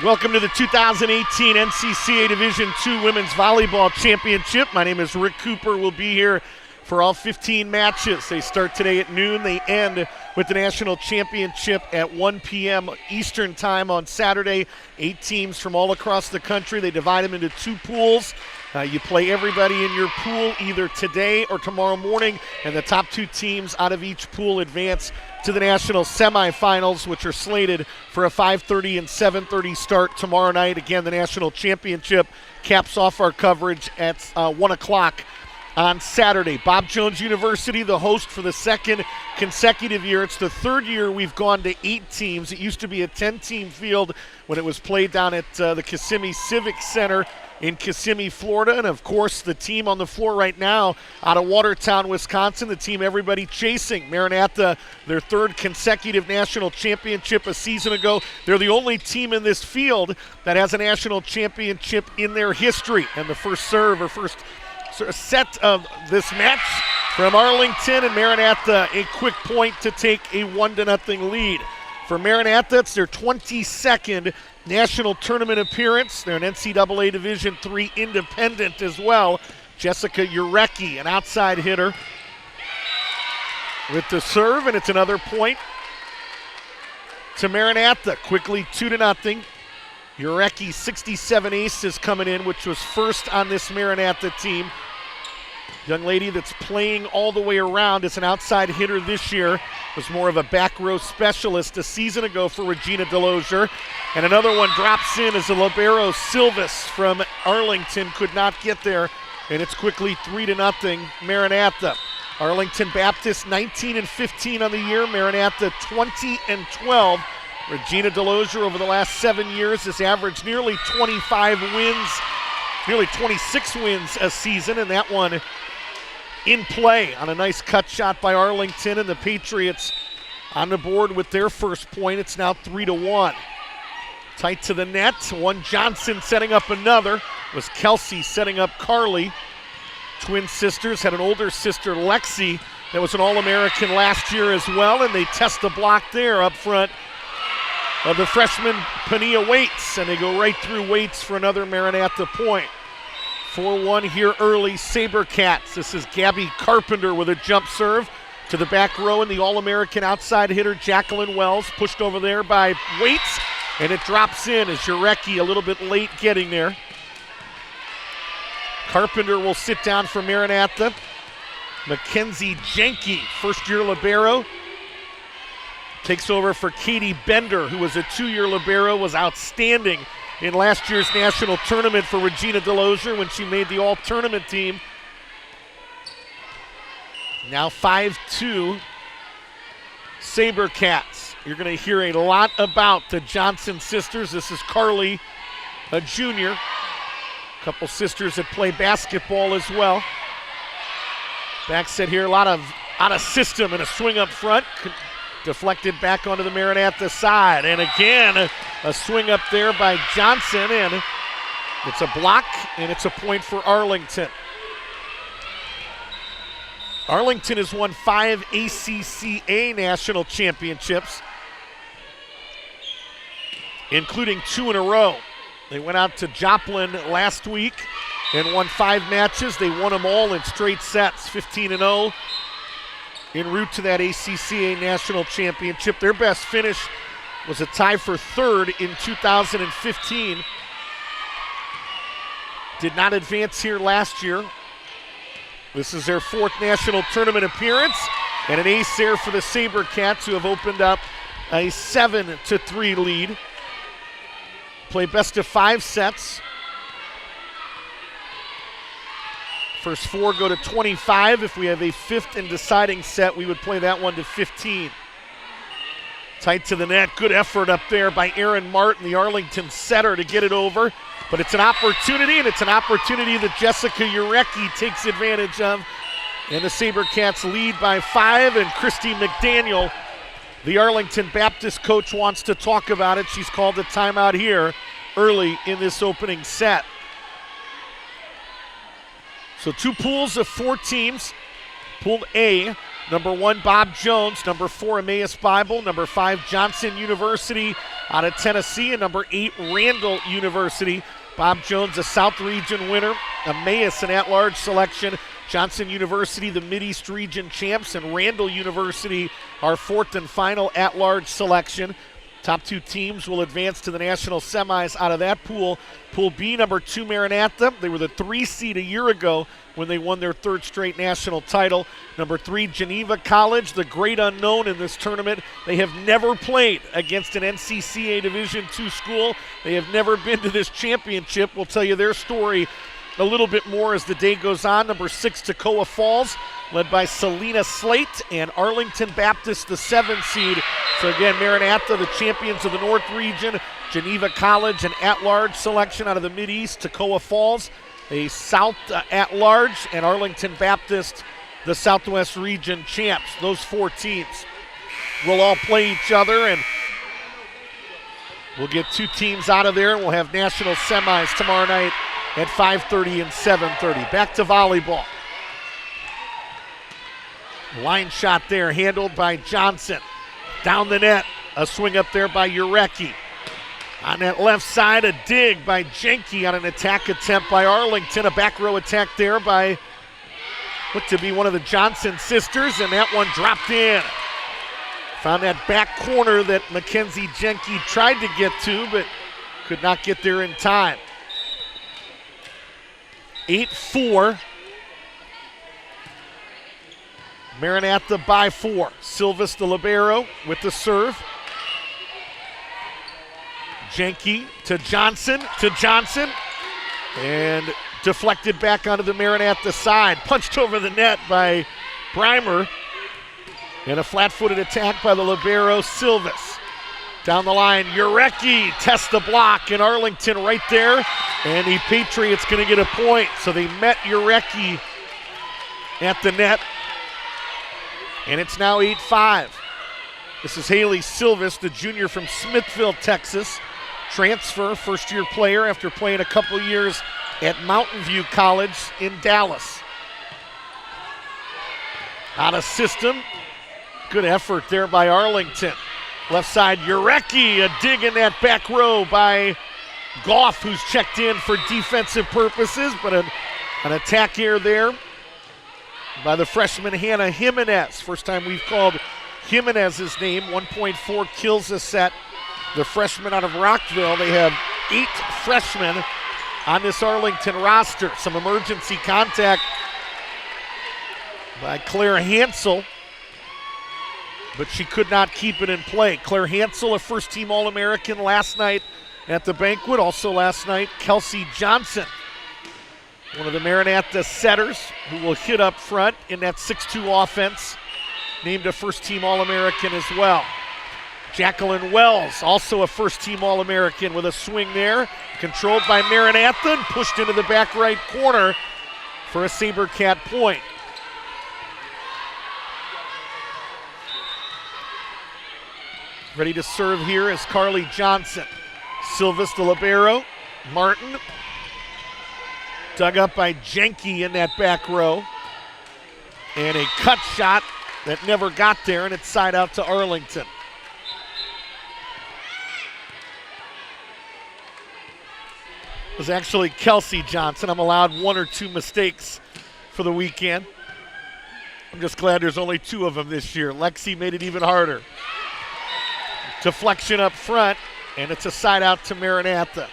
Welcome to the 2018 NCCA Division II Women's Volleyball Championship. My name is Rick Cooper. We'll be here for all 15 matches. They start today at noon. They end with the national championship at 1 p.m. Eastern time on Saturday. 8 teams from all across the country. They divide them into 2 pools. You play everybody in your pool either today or tomorrow morning, and the top 2 teams out of each pool advance to the national semifinals, which are slated for a 5:30 and 7:30 start tomorrow night. Again, the national championship caps off our coverage at 1 o'clock on Saturday. Bob Jones University, the host for the second consecutive year. It's the third year we've gone to 8 teams. It used to be a 10-team field when it was played down at the Kissimmee Civic Center in Kissimmee, Florida. And, of course, the team on the floor right now out of Watertown, Wisconsin, the team everybody chasing. Maranatha, their 3rd consecutive national championship a season ago. They're the only team in this field that has a national championship in their history. And the first serve or first set of this match from Arlington, and Maranatha a quick point to take a 1-0 lead. For Maranatha, it's their 22nd national tournament appearance. They're an NCAA Division III independent as well. Jessica Urecki, an outside hitter with the serve, and it's another point to Maranatha. Quickly 2-0. Urecki, 67 aces coming in, which was first on this Maranatha team. Young lady that's playing all the way around as an outside hitter this year. Was more of a back row specialist a season ago for Regina Delosier. And another one drops in as a libero. Silvis from Arlington could not get there. And it's quickly 3-0 Maranatha. Arlington Baptist 19-15 on the year. Maranatha 20-12. Regina Delosier over the last 7 years has averaged nearly 25 wins, nearly 26 wins a season, and that one in play on a nice cut shot by Arlington, and the Patriots on the board with their first point. It's now 3-1. Tight to the net. One Johnson setting up another. It was Kelsey setting up Carly. Twin sisters had an older sister, Lexi, that was an All-American last year as well, and they test the block there up front of the freshman Pania Waits, and they go right through Waits for another Maranatha point. 4-1 here early, Sabercats. This is Gabby Carpenter with a jump serve to the back row, and the All-American outside hitter Jacqueline Wells pushed over there by Waits, and it drops in as Urecki a little bit late getting there. Carpenter will sit down for Maranatha. Mackenzie Jenke, first-year libero, takes over for Katie Bender, who was a 2-year libero, was outstanding in last year's national tournament for Regina Delosier when she made the all-tournament team. Now 5-2 Sabercats. You're going to hear a lot about the Johnson sisters. This is Carly, a junior. A couple sisters that play basketball as well. Back set here, a lot of system and a swing up front. Deflected back onto the Maranatha side. And again, a swing up there by Johnson, and it's a block, and it's a point for Arlington. Arlington has won 5 ACCA national championships, including 2 in a row. They went out to Joplin last week and won 5 matches. They won them all in straight sets, 15-0. En route to that ACCA national championship. Their best finish was a tie for 3rd in 2015. Did not advance here last year. This is their 4th national tournament appearance, and an ace there for the Sabercats, who have opened up a 7-3 lead. Play best of 5 sets. First 4 go to 25. If we have a 5th and deciding set, we would play that one to 15. Tight to the net. Good effort up there by Aaron Martin, the Arlington setter, to get it over. But it's an opportunity, and it's an opportunity that Jessica Urecki takes advantage of. And the Sabercats lead by 5, and Christy McDaniel, the Arlington Baptist coach, wants to talk about it. She's called a timeout here early in this opening set. So 2 pools of 4 teams. Pool A Number 1, Bob Jones. Number 4, Emmaus Bible. Number 5, Johnson University out of Tennessee. And number 8, Randall University. Bob Jones, a South Region winner. Emmaus, an at-large selection. Johnson University, the Mideast Region champs. And Randall University, our 4th and final at-large selection. Top 2 teams will advance to the national semis out of that pool. Pool B, number 2, Maranatha. They were the 3 seed a year ago when they won their 3rd straight national title. Number 3, Geneva College, the great unknown in this tournament. They have never played against an NCCA Division II school. They have never been to this championship. We'll tell you their story a little bit more as the day goes on. Number 6, Toccoa Falls, led by Selena Slate, and Arlington Baptist, the 7 seed. So again, Maranatha, the champions of the North Region. Geneva College, an at-large selection out of the Mideast. Toccoa Falls, a South at-large, and Arlington Baptist, the Southwest Region champs. Those 4 teams will all play each other, and we'll get 2 teams out of there, and we'll have national semis tomorrow night at 5:30 and 7:30. Back to volleyball. Line shot there, handled by Johnson. Down the net, a swing up there by Urecki. On that left side, a dig by Jenke on an attack attempt by Arlington. A back row attack there by looked to be one of the Johnson sisters, and that one dropped in. Found that back corner that Mackenzie Jenke tried to get to, but could not get there in time. 8-4. Maranatha by 4. Silvas the libero with the serve. Jenke to Johnson, and deflected back onto the Maranatha side. Punched over the net by Breimer. And a flat-footed attack by the libero, Silvas. Down the line, Urecki tests the block, and Arlington right there. And the Patriots going to get a point. So they met Urecki at the net. And it's now 8-5. This is Haley Silvas, the junior from Smithville, Texas. Transfer, first-year player after playing a couple years at Mountain View College in Dallas. Out of system. Good effort there by Arlington. Left side, Urecki, a dig in that back row by Goff, who's checked in for defensive purposes, but an attack here there by the freshman Hannah Jimenez. First time we've called Jimenez's name. 1.4 kills a set. The freshman out of Rockville. They have 8 freshmen on this Arlington roster. Some emergency contact by Claire Hansel, but she could not keep it in play. Claire Hansel, a first-team All-American last night at the banquet. Also last night, Kelsey Johnson, one of the Maranatha setters who will hit up front in that 6-2 offense, named a first-team All-American as well. Jacqueline Wells, also a first-team All-American with a swing there, controlled by Maranatha and pushed into the back right corner for a SaberCat point. Ready to serve here is Carly Johnson. Silvas the libero. Martin. Dug up by Jenke in that back row. And a cut shot that never got there, and it's side out to Arlington. It was actually Kelsey Johnson. I'm allowed 1 or 2 mistakes for the weekend. I'm just glad there's only 2 of them this year. Lexi made it even harder. Deflection up front, and it's a side out to Maranatha.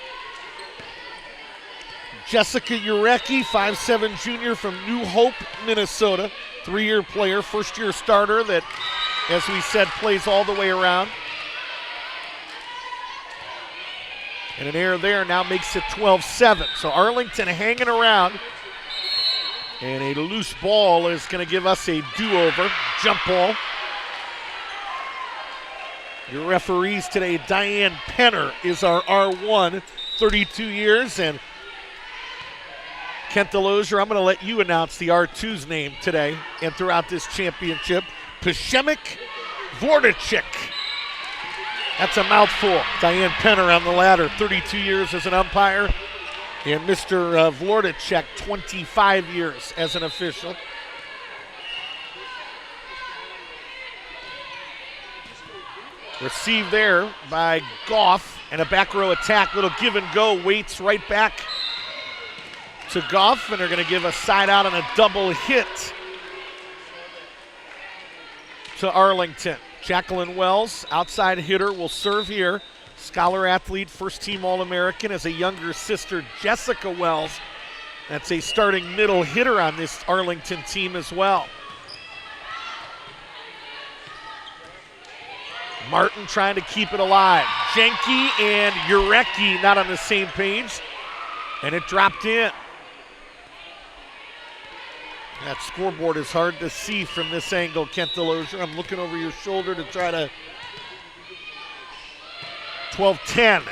Jessica Urecki, 5'7" junior from New Hope, Minnesota. 3-year player, first-year starter that, as we said, plays all the way around. And an error there now makes it 12-7. So Arlington hanging around. And a loose ball is going to give us a do-over. Jump ball. Your referees today, Diane Penner is our R1, 32 years. And Kent Delosier, I'm going to let you announce the R2's name today and throughout this championship. Pashemik Vorticek. That's a mouthful. Diane Penner on the ladder, 32 years as an umpire. And Mr. Vorticek, 25 years as an official. Received there by Goff, and a back row attack. Little give and go. Waits right back to Goff, and they're going to give a side out on a double hit to Arlington. Jacqueline Wells, outside hitter, will serve here. Scholar athlete, first team All-American, as a younger sister, Jessica Wells. That's a starting middle hitter on this Arlington team as well. Martin trying to keep it alive. Jenke and Urecki not on the same page, and it dropped in. That scoreboard is hard to see from this angle, Kent Delosier. I'm looking over your shoulder to try to... 12-10.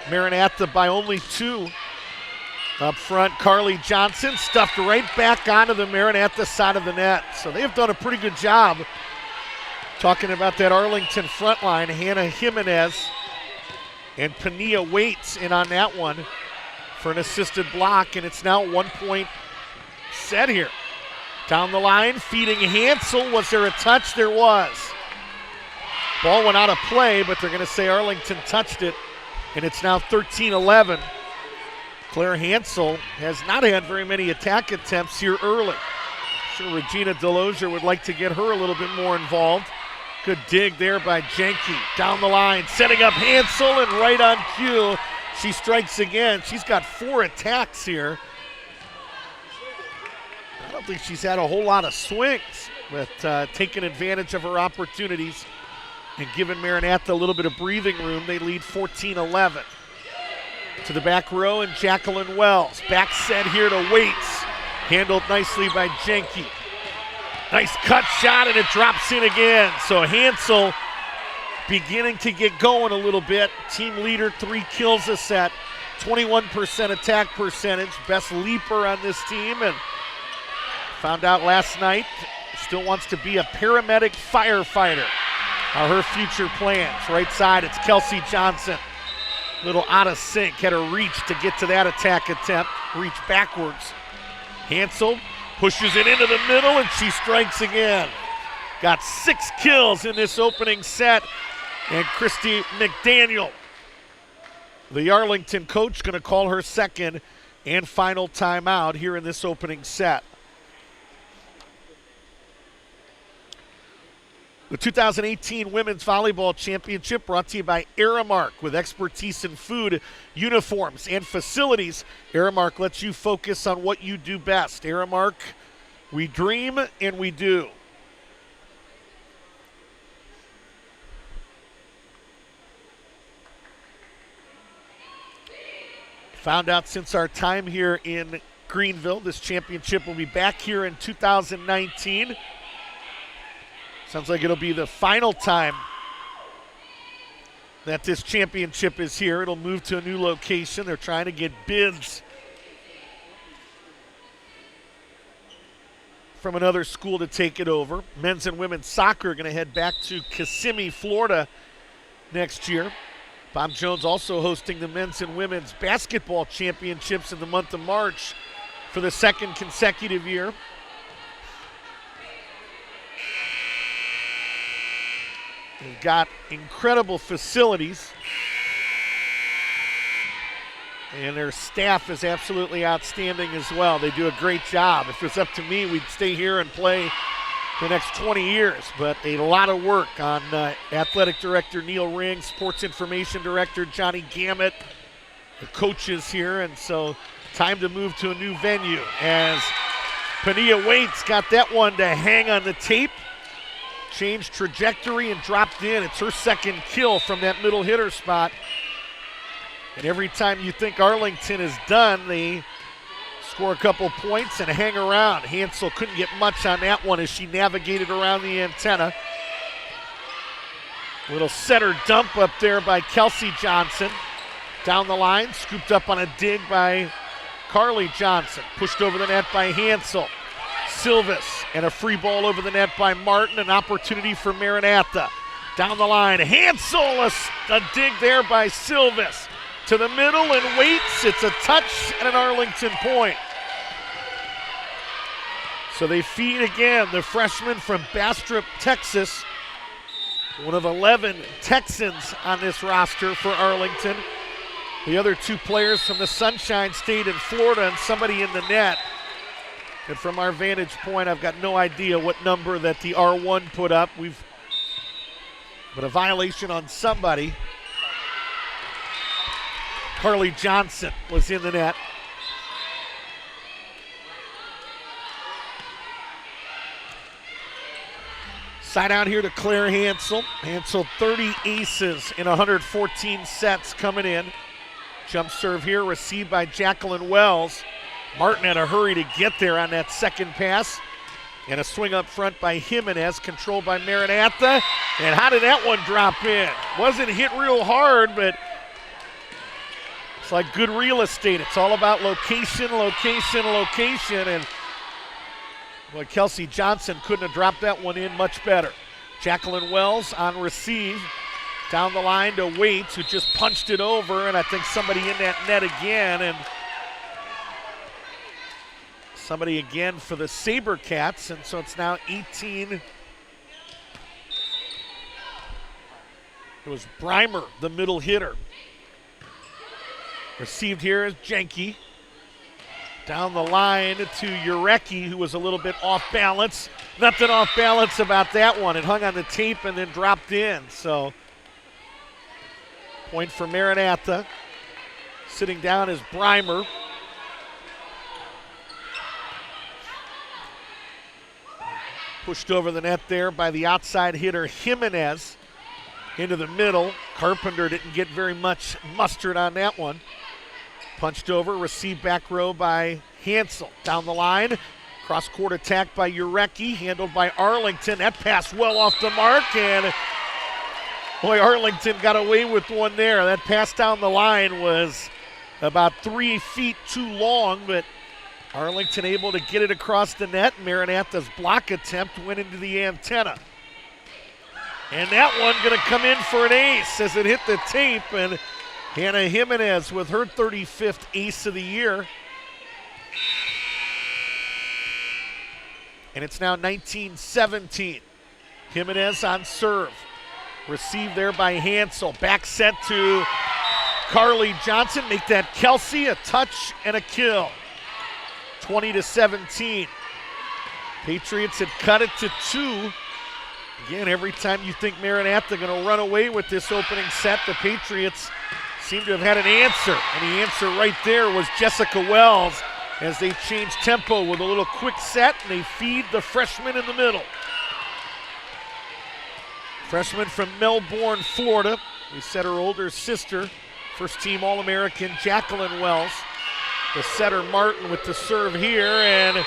Maranatha by only 2. Up front, Carly Johnson stuffed right back onto the Maranatha side of the net. So they've done a pretty good job talking about that Arlington front line. Hannah Jimenez and Pania Waits in on that one for an assisted block, and it's now 1 point set here. Down the line, feeding Hansel. Was there a touch? There was. Ball went out of play, but they're going to say Arlington touched it, and it's now 13-11. Claire Hansel has not had very many attack attempts here early. Sure, Regina Delosier would like to get her a little bit more involved. Good dig there by Jenke. Down the line, setting up Hansel, and right on cue, she strikes again. She's got 4 attacks here. I don't think she's had a whole lot of swings, but taking advantage of her opportunities and giving Maranatha a little bit of breathing room. They lead 14-11. To the back row, and Jacqueline Wells. Back set here to Waits. Handled nicely by Jenke. Nice cut shot, and it drops in again. So Hansel beginning to get going a little bit. Team leader, 3 kills a set. 21% attack percentage. Best leaper on this team, and found out last night still wants to be a paramedic firefighter. Are her future plans. Right side, it's Kelsey Johnson. Little out of sync, had a reach to get to that attack attempt. Reach backwards. Hansel pushes it into the middle, and she strikes again. Got 6 kills in this opening set. And Christy McDaniel, the Arlington coach, going to call her second and final timeout here in this opening set. The 2018 Women's Volleyball Championship brought to you by Aramark. With expertise in food, uniforms, and facilities, Aramark lets you focus on what you do best. Aramark, we dream and we do. Found out since our time here in Greenville, this championship will be back here in 2019. Sounds like it'll be the final time that this championship is here. It'll move to a new location. They're trying to get bids from another school to take it over. Men's and women's soccer are going to head back to Kissimmee, Florida next year. Bob Jones also hosting the men's and women's basketball championships in the month of March for the 2nd consecutive year. They've got incredible facilities, and their staff is absolutely outstanding as well. They do a great job. If it was up to me, we'd stay here and play the next 20 years, but a lot of work on athletic director Neil Ring, sports information director Johnny Gammett, the coaches here, and so time to move to a new venue as Pania Waits got that one to hang on the tape. Changed trajectory and dropped in. It's her 2nd kill from that middle hitter spot. And every time you think Arlington is done, they score a couple points and hang around. Hansel couldn't get much on that one as she navigated around the antenna. Little setter dump up there by Kelsey Johnson. Down the line, scooped up on a dig by Carly Johnson. Pushed over the net by Hansel. Silvis, and a free ball over the net by Martin. An opportunity for Maranatha. Down the line, Hansel, a dig there by Silvis. To the middle and Waits. It's a touch and an Arlington point. So they feed again, the freshman from Bastrop, Texas. one of 11 Texans on this roster for Arlington. The other two players from the Sunshine State in Florida and somebody in the net. And from our vantage point, I've got no idea what number that the R1 put up. But a violation on somebody. Carly Johnson was in the net. Side out here to Claire Hansel. Hansel 30 aces in 114 sets coming in. Jump serve here received by Jacqueline Wells. Martin had a hurry to get there on that second pass. And a swing up front by Jimenez, controlled by Maranatha. And how did that one drop in? Wasn't hit real hard, but it's like good real estate. It's all about location, location, location. And boy, Kelsey Johnson couldn't have dropped that one in much better. Jacqueline Wells on receive. Down the line to Waits, who just punched it over, and I think somebody in that net again. And somebody again for the SaberCats, and so it's now 18. It was Breimer, the middle hitter. Received here is Jenke. Down the line to Urecki, who was a little bit off balance. Nothing off balance about that one. It hung on the tape and then dropped in. So, point for Maranatha. Sitting down is Breimer. Pushed over the net there by the outside hitter Jimenez. Into the middle. Carpenter didn't get very much mustard on that one. Punched over, received back row by Hansel. Down the line, cross-court attack by Urecki, handled by Arlington. That pass well off the mark, and boy, Arlington got away with one there. That pass down the line was about 3 feet too long, but Arlington able to get it across the net. Maranatha's block attempt went into the antenna. And that one gonna come in for an ace as it hit the tape, and Hannah Jimenez with her 35th ace of the year. And it's now 19-17. Jimenez on serve. Received there by Hansel. Back set to Carly Johnson. Make that Kelsey a touch and a kill. 20-17. Patriots had cut it to 2. Again, every time you think Maranatha going to run away with this opening set, the Patriots seem to have had an answer. And the answer right there was Jessica Wells as they change tempo with a little quick set, and they feed the freshman in the middle. Freshman from Melbourne, Florida. We said her older sister, first-team All-American Jacqueline Wells. The setter Martin with the serve here, and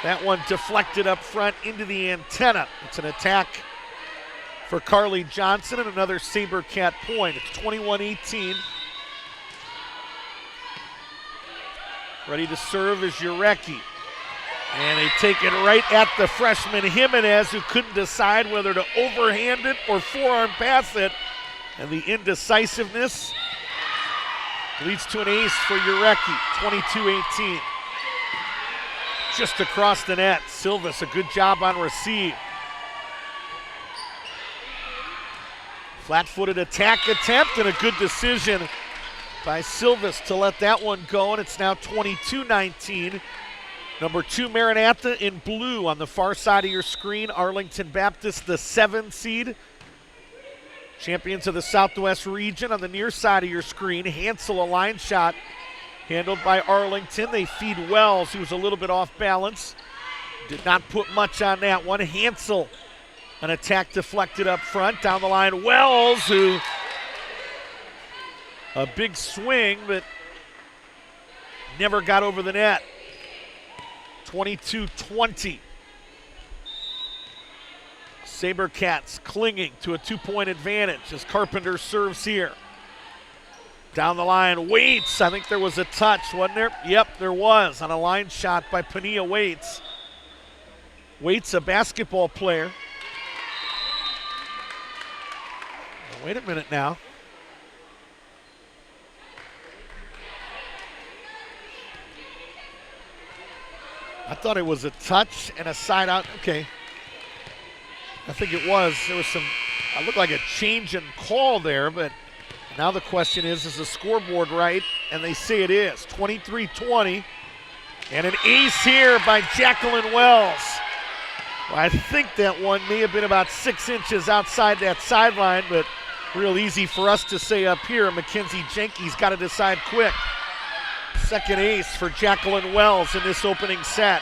that one deflected up front into the antenna. It's an attack for Carly Johnson and another SaberCat point. It's 21-18. Ready to serve is Urecki. And they take it right at the freshman Jimenez, who couldn't decide whether to overhand it or forearm pass it. And the indecisiveness leads to an ace for Urecki, 22-18. Just across the net. Silvas, a good job on receive. Flat-footed attack attempt and a good decision by Silvas to let that one go, and it's now 22-19. Number 2, Maranatha in blue on the far side of your screen. Arlington Baptist, the 7 seed. Champions of the Southwest region on the near side of your screen. Hansel, a line shot handled by Arlington. They feed Wells, who's a little bit off balance. Did not put much on that one. Hansel, an attack deflected up front. Down the line, Wells, who a big swing, but never got over the net. 22-20. SaberCats clinging to a 2-point advantage as Carpenter serves here. Down the line, Waits. I think there was a touch, wasn't there? Yep, there was on a line shot by Pania Waits. Waits, a basketball player. Wait a minute now. I thought it was a touch and a side out. Okay. I think it was. There was some Looked like a change in call there, but now the question is the scoreboard right? And they say it is. 23-20. And an ace here by Jacqueline Wells. Well, I think that one may have been about 6 inches outside that sideline, but real easy for us to say up here. Mackenzie Jenke's got to decide quick. Second ace for Jacqueline Wells in this opening set.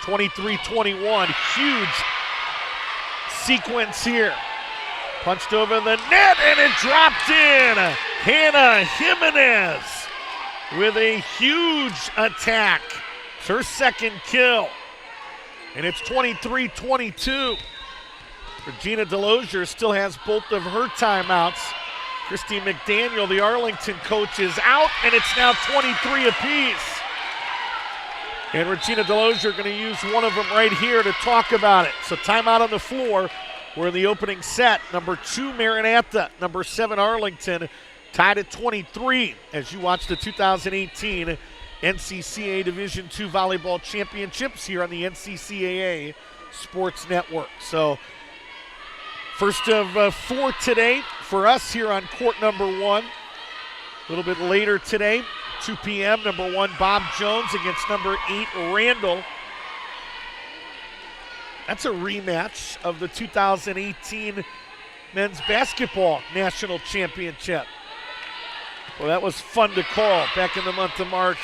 23-21. Huge sequence here. Punched over the net, and it dropped in. Hannah Jimenez with a huge attack. It's her second kill. And it's 23-22. Regina Delosier still has both of her timeouts. Christy McDaniel, the Arlington coach, is out, and it's now 23 apiece. And Regina Delosier going to use one of them right here to talk about it. So timeout on the floor. We're in the opening set. Number 2, Maranatha. Number 7, Arlington. Tied at 23 as you watch the 2018 NCCAA Division II Volleyball Championships here on the NCCAA Sports Network. So first of 4 today for us here on court number 1. A little bit later today, 2 p.m., number 1, Bob Jones against number 8, Randall. That's a rematch of the 2018 Men's Basketball National Championship. Well, that was fun to call back in the month of March.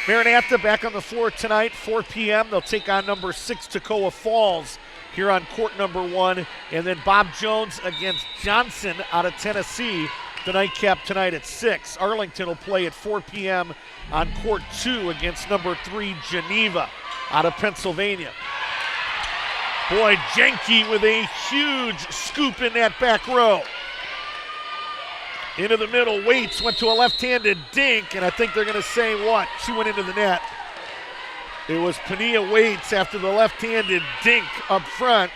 Maranatha back on the floor tonight, 4 p.m. They'll take on number 6, Toccoa Falls, here on court number 1. And then Bob Jones against Johnson out of Tennessee, the nightcap tonight at 6. Arlington will play at 4 p.m. on court 2 against number 3, Geneva, out of Pennsylvania. Boy, Jenke with a huge scoop in that back row. Into the middle, Waits went to a left-handed dink, and I think they're going to say what? She went into the net. It was Pania Waits after the left-handed dink up front.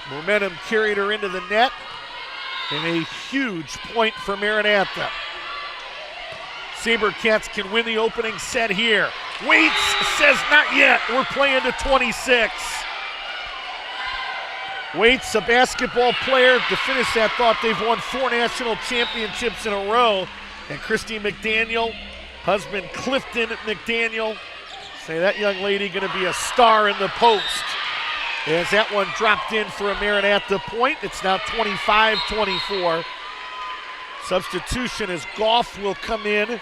Momentum carried her into the net, and a huge point for Maranatha. SaberCats can win the opening set here. Waits says not yet. We're playing to 26. Waits, a basketball player. To finish that thought, they've won 4 national championships in a row. And Christy McDaniel, husband Clifton McDaniel, say that young lady going to be a star in the post. As that one dropped in for a Maranatha point, it's now 25-24. Substitution as Goff will come in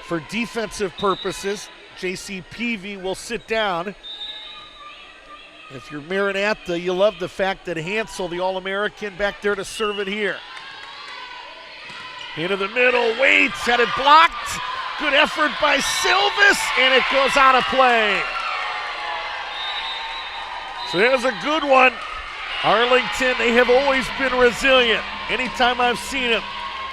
for defensive purposes. J.C. Peavy will sit down. If you're Maranatha, you love the fact that Hansel, the All-American, back there to serve it here. Into the middle, Waits had it blocked. Good effort by Silvis, and it goes out of play. So there's a good one. Arlington, they have always been resilient. Anytime I've seen them,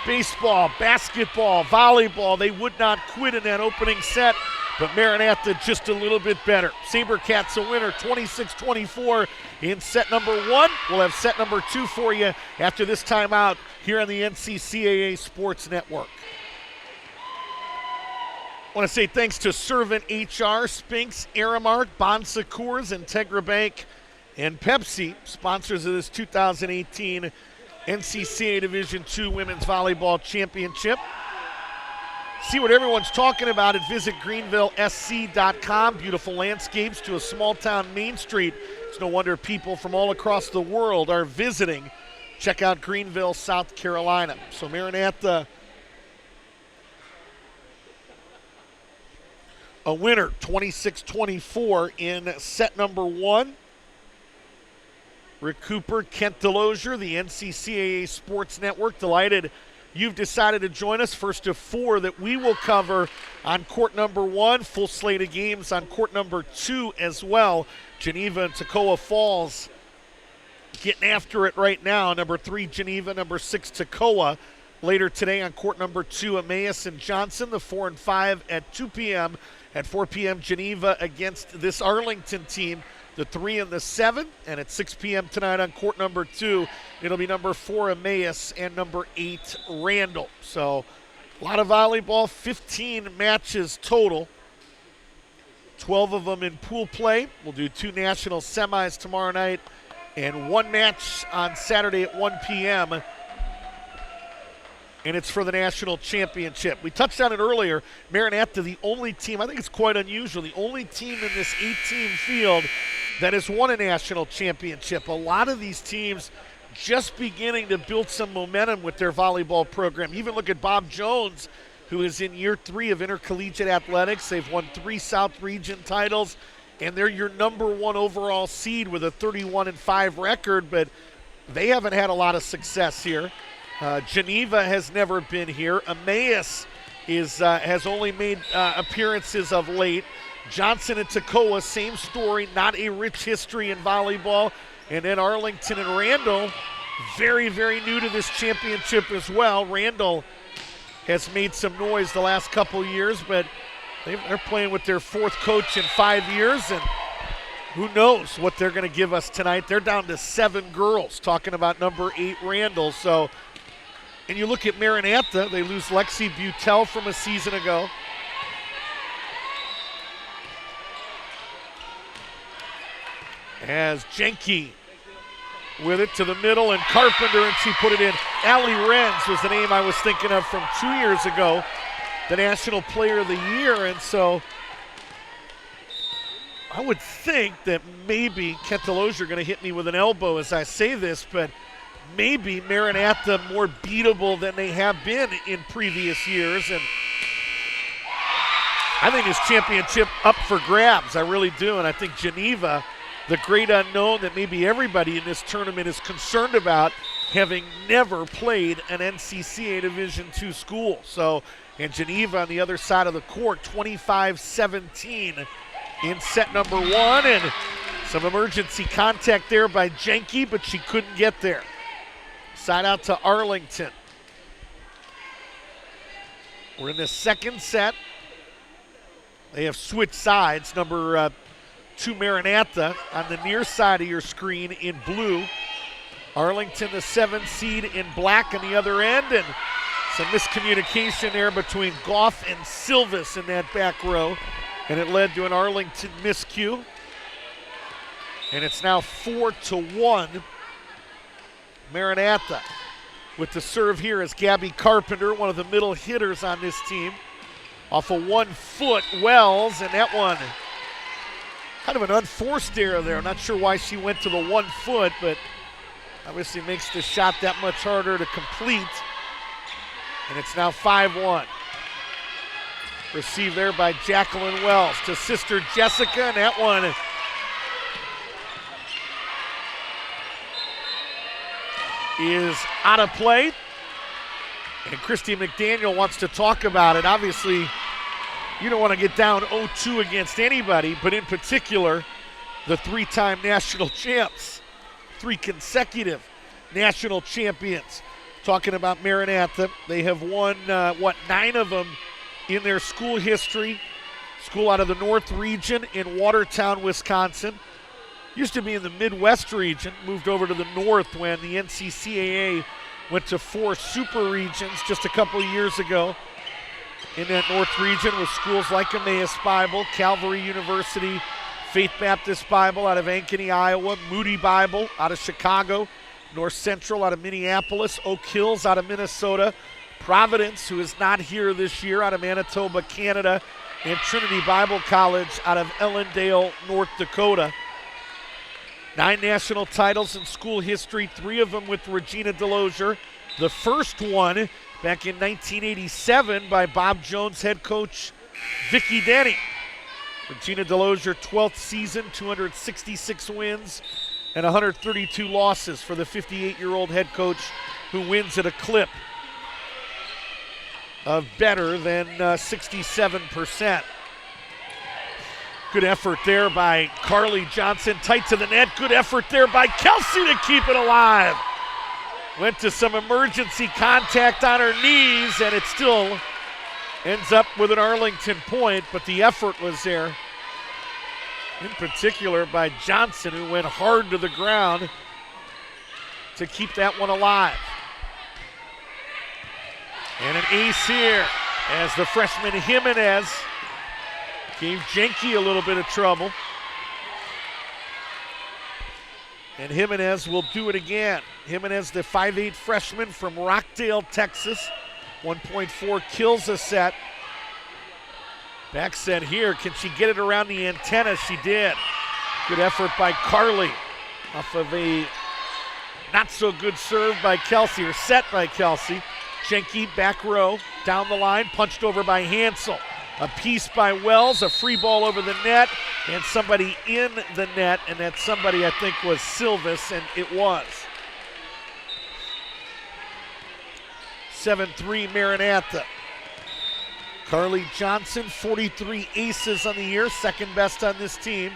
baseball, basketball, volleyball, they would not quit in that opening set. But Maranatha just a little bit better. SaberCats a winner, 26-24 in set number 1. We'll have set number 2 for you after this timeout here on the NCCAA Sports Network. I want to say thanks to Servant HR, Spinks, Aramark, Bon Secours, Integra Bank, and Pepsi, sponsors of this 2018 NCCAA Division II Women's Volleyball Championship. See what everyone's talking about at visitgreenvillesc.com. Beautiful landscapes to a small town main street. It's no wonder people from all across the world are visiting. Check out Greenville, South Carolina. So Maranatha, a winner, 26-24 in set number 1. Rick Cooper, Kent Delosier, the NCCAA Sports Network, delighted you've decided to join us. First of 4 that we will cover on court number 1. Full slate of games on court number 2 as well. Geneva and Toccoa Falls getting after it right now. Number 3, Geneva. Number 6, Toccoa. Later today on court number 2, Emmaus and Johnson. The 4 and 5 at 2 p.m. At 4 p.m., Geneva against this Arlington team. The 3 and the 7, and at 6 p.m. tonight on court number 2, it'll be number 4, Emmaus, and number 8, Randall. So a lot of volleyball, 15 matches total, 12 of them in pool play. We'll do 2 national semis tomorrow night and one match on Saturday at 1 p.m., and it's for the national championship. We touched on it earlier. Maranatha, the only team, I think it's quite unusual, the only team in this 8-team field that has won a national championship. A lot of these teams just beginning to build some momentum with their volleyball program. Even look at Bob Jones, who is in year 3 of intercollegiate athletics. They've won 3 South Region titles, and they're your number 1 overall seed with a 31-5 record, but they haven't had a lot of success here. Geneva has never been here. Emmaus has only made appearances of late. Johnson and Toccoa, same story, not a rich history in volleyball. And then Arlington and Randall, very, very new to this championship as well. Randall has made some noise the last couple years, but they're playing with their 4th coach in 5 years, and who knows what they're going to give us tonight. They're down to 7 girls, talking about number 8 Randall. So, and you look at Maranatha, they lose Lexi Butel from a season ago. As Jenke with it to the middle, and Carpenter, and she put it in. Allie Renz was the name I was thinking of from 2 years ago, the National Player of the Year. And so I would think that maybe Kentelosier are going to hit me with an elbow as I say this, but maybe Maranatha more beatable than they have been in previous years. And I think this championship up for grabs. I really do. And I think Geneva, the great unknown that maybe everybody in this tournament is concerned about, having never played an NCCA Division II school. So, and Geneva on the other side of the court, 25-17 in set number 1, and some emergency contact there by Jenke, but she couldn't get there. Side out to Arlington. We're in the second set. They have switched sides. Number 2 Maranatha on the near side of your screen in blue. Arlington, the 7th seed, in black on the other end, and some miscommunication there between Goff and Silvis in that back row, and it led to an Arlington miscue. And it's now 4-1 Maranatha. With the serve here is Gabby Carpenter, one of the middle hitters on this team. Off a 1 foot, Wells, and that one kind of an unforced error there. I'm not sure why she went to the 1 foot, but obviously makes the shot that much harder to complete. And it's now 5-1. Received there by Jacqueline Wells to sister Jessica, and that one is out of play. And Christy McDaniel wants to talk about it. Obviously, you don't want to get down 0-2 against anybody, but in particular, the 3-time national champs, 3 consecutive national champions. Talking about Maranatha, they have won, 9 of them in their school history. School out of the North region in Watertown, Wisconsin. Used to be in the Midwest region, moved over to the North when the NCCAA went to 4 super regions just a couple of years ago. In that North region with schools like Emmaus Bible, Calvary University, Faith Baptist Bible out of Ankeny, Iowa, Moody Bible out of Chicago, North Central out of Minneapolis, Oak Hills out of Minnesota, Providence, who is not here this year, out of Manitoba, Canada, and Trinity Bible College out of Ellendale, North Dakota. 9 national titles in school history, 3 of them with Regina Delosier. The first one back in 1987 by Bob Jones head coach Vicki Denny. Regina Delosier, 12th season, 266 wins and 132 losses for the 58-year-old head coach, who wins at a clip of better than 67%. Good effort there by Carly Johnson, tight to the net. Good effort there by Kelsey to keep it alive. Went to some emergency contact on her knees, and it still ends up with an Arlington point, but the effort was there. In particular by Johnson, who went hard to the ground to keep that one alive. And an ace here as the freshman Jimenez gave Jenke a little bit of trouble. And Jimenez will do it again. Jimenez, the 5'8" freshman from Rockdale, Texas. 1.4 kills a set. Back set here. Can she get it around the antenna? She did. Good effort by Carly off of a not so good serve by Kelsey, or set by Kelsey. Jenke back row, down the line, punched over by Hansel. A piece by Wells, a free ball over the net, and somebody in the net, and that somebody I think was Silvis, and it was. 7-3 Maranatha. Carly Johnson, 43 aces on the year, second best on this team.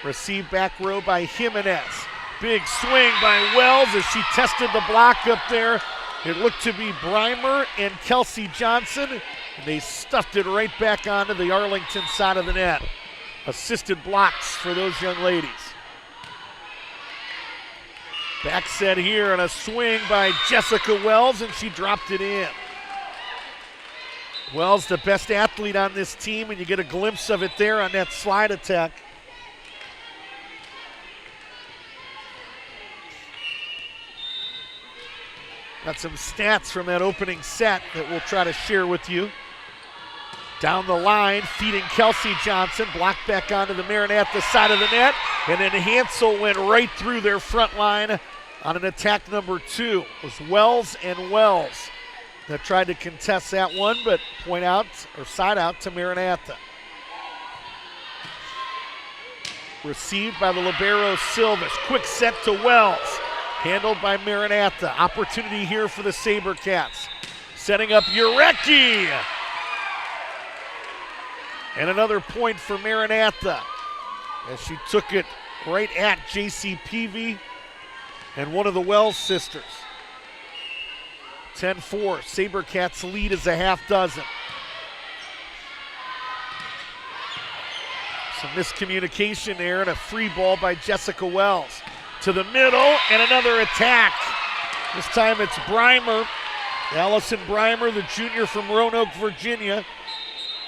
Received back row by Jimenez. Big swing by Wells as she tested the block up there. It looked to be Breimer and Kelsey Johnson, and they stuffed it right back onto the Arlington side of the net. Assisted blocks for those young ladies. Back set here and a swing by Jessica Wells, and she dropped it in. Wells, the best athlete on this team, and you get a glimpse of it there on that slide attack. Got some stats from that opening set that we'll try to share with you. Down the line, feeding Kelsey Johnson, blocked back onto the Maranatha side of the net, and then Hansel went right through their front line on an attack number 2. It was Wells and Wells that tried to contest that one, but point out, or side out to Maranatha. Received by the libero Silvis. Quick set to Wells. Handled by Maranatha. Opportunity here for the SaberCats. Setting up Urecki. And another point for Maranatha as she took it right at J.C. Peavy and one of the Wells sisters. 10-4. SaberCats lead is a half dozen. Some miscommunication there and a free ball by Jessica Wells. To the middle, and another attack. This time it's Breimer. Allison Breimer, the junior from Roanoke, Virginia.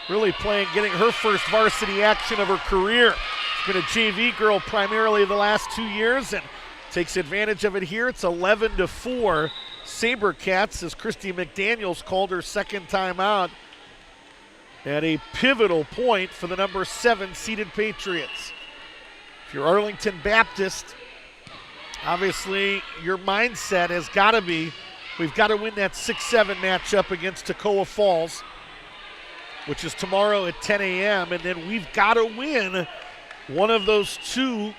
Really getting her first varsity action of her career. She's been a JV girl primarily the last 2 years and takes advantage of it here. It's 11-4 SaberCats as Christy McDaniels called her second time out at a pivotal point for the number 7 seeded Patriots. If you're Arlington Baptist, obviously, your mindset has got to be, we've got to win that 6-7 matchup against Toccoa Falls, which is tomorrow at 10 a.m., and then we've got to win one of those 2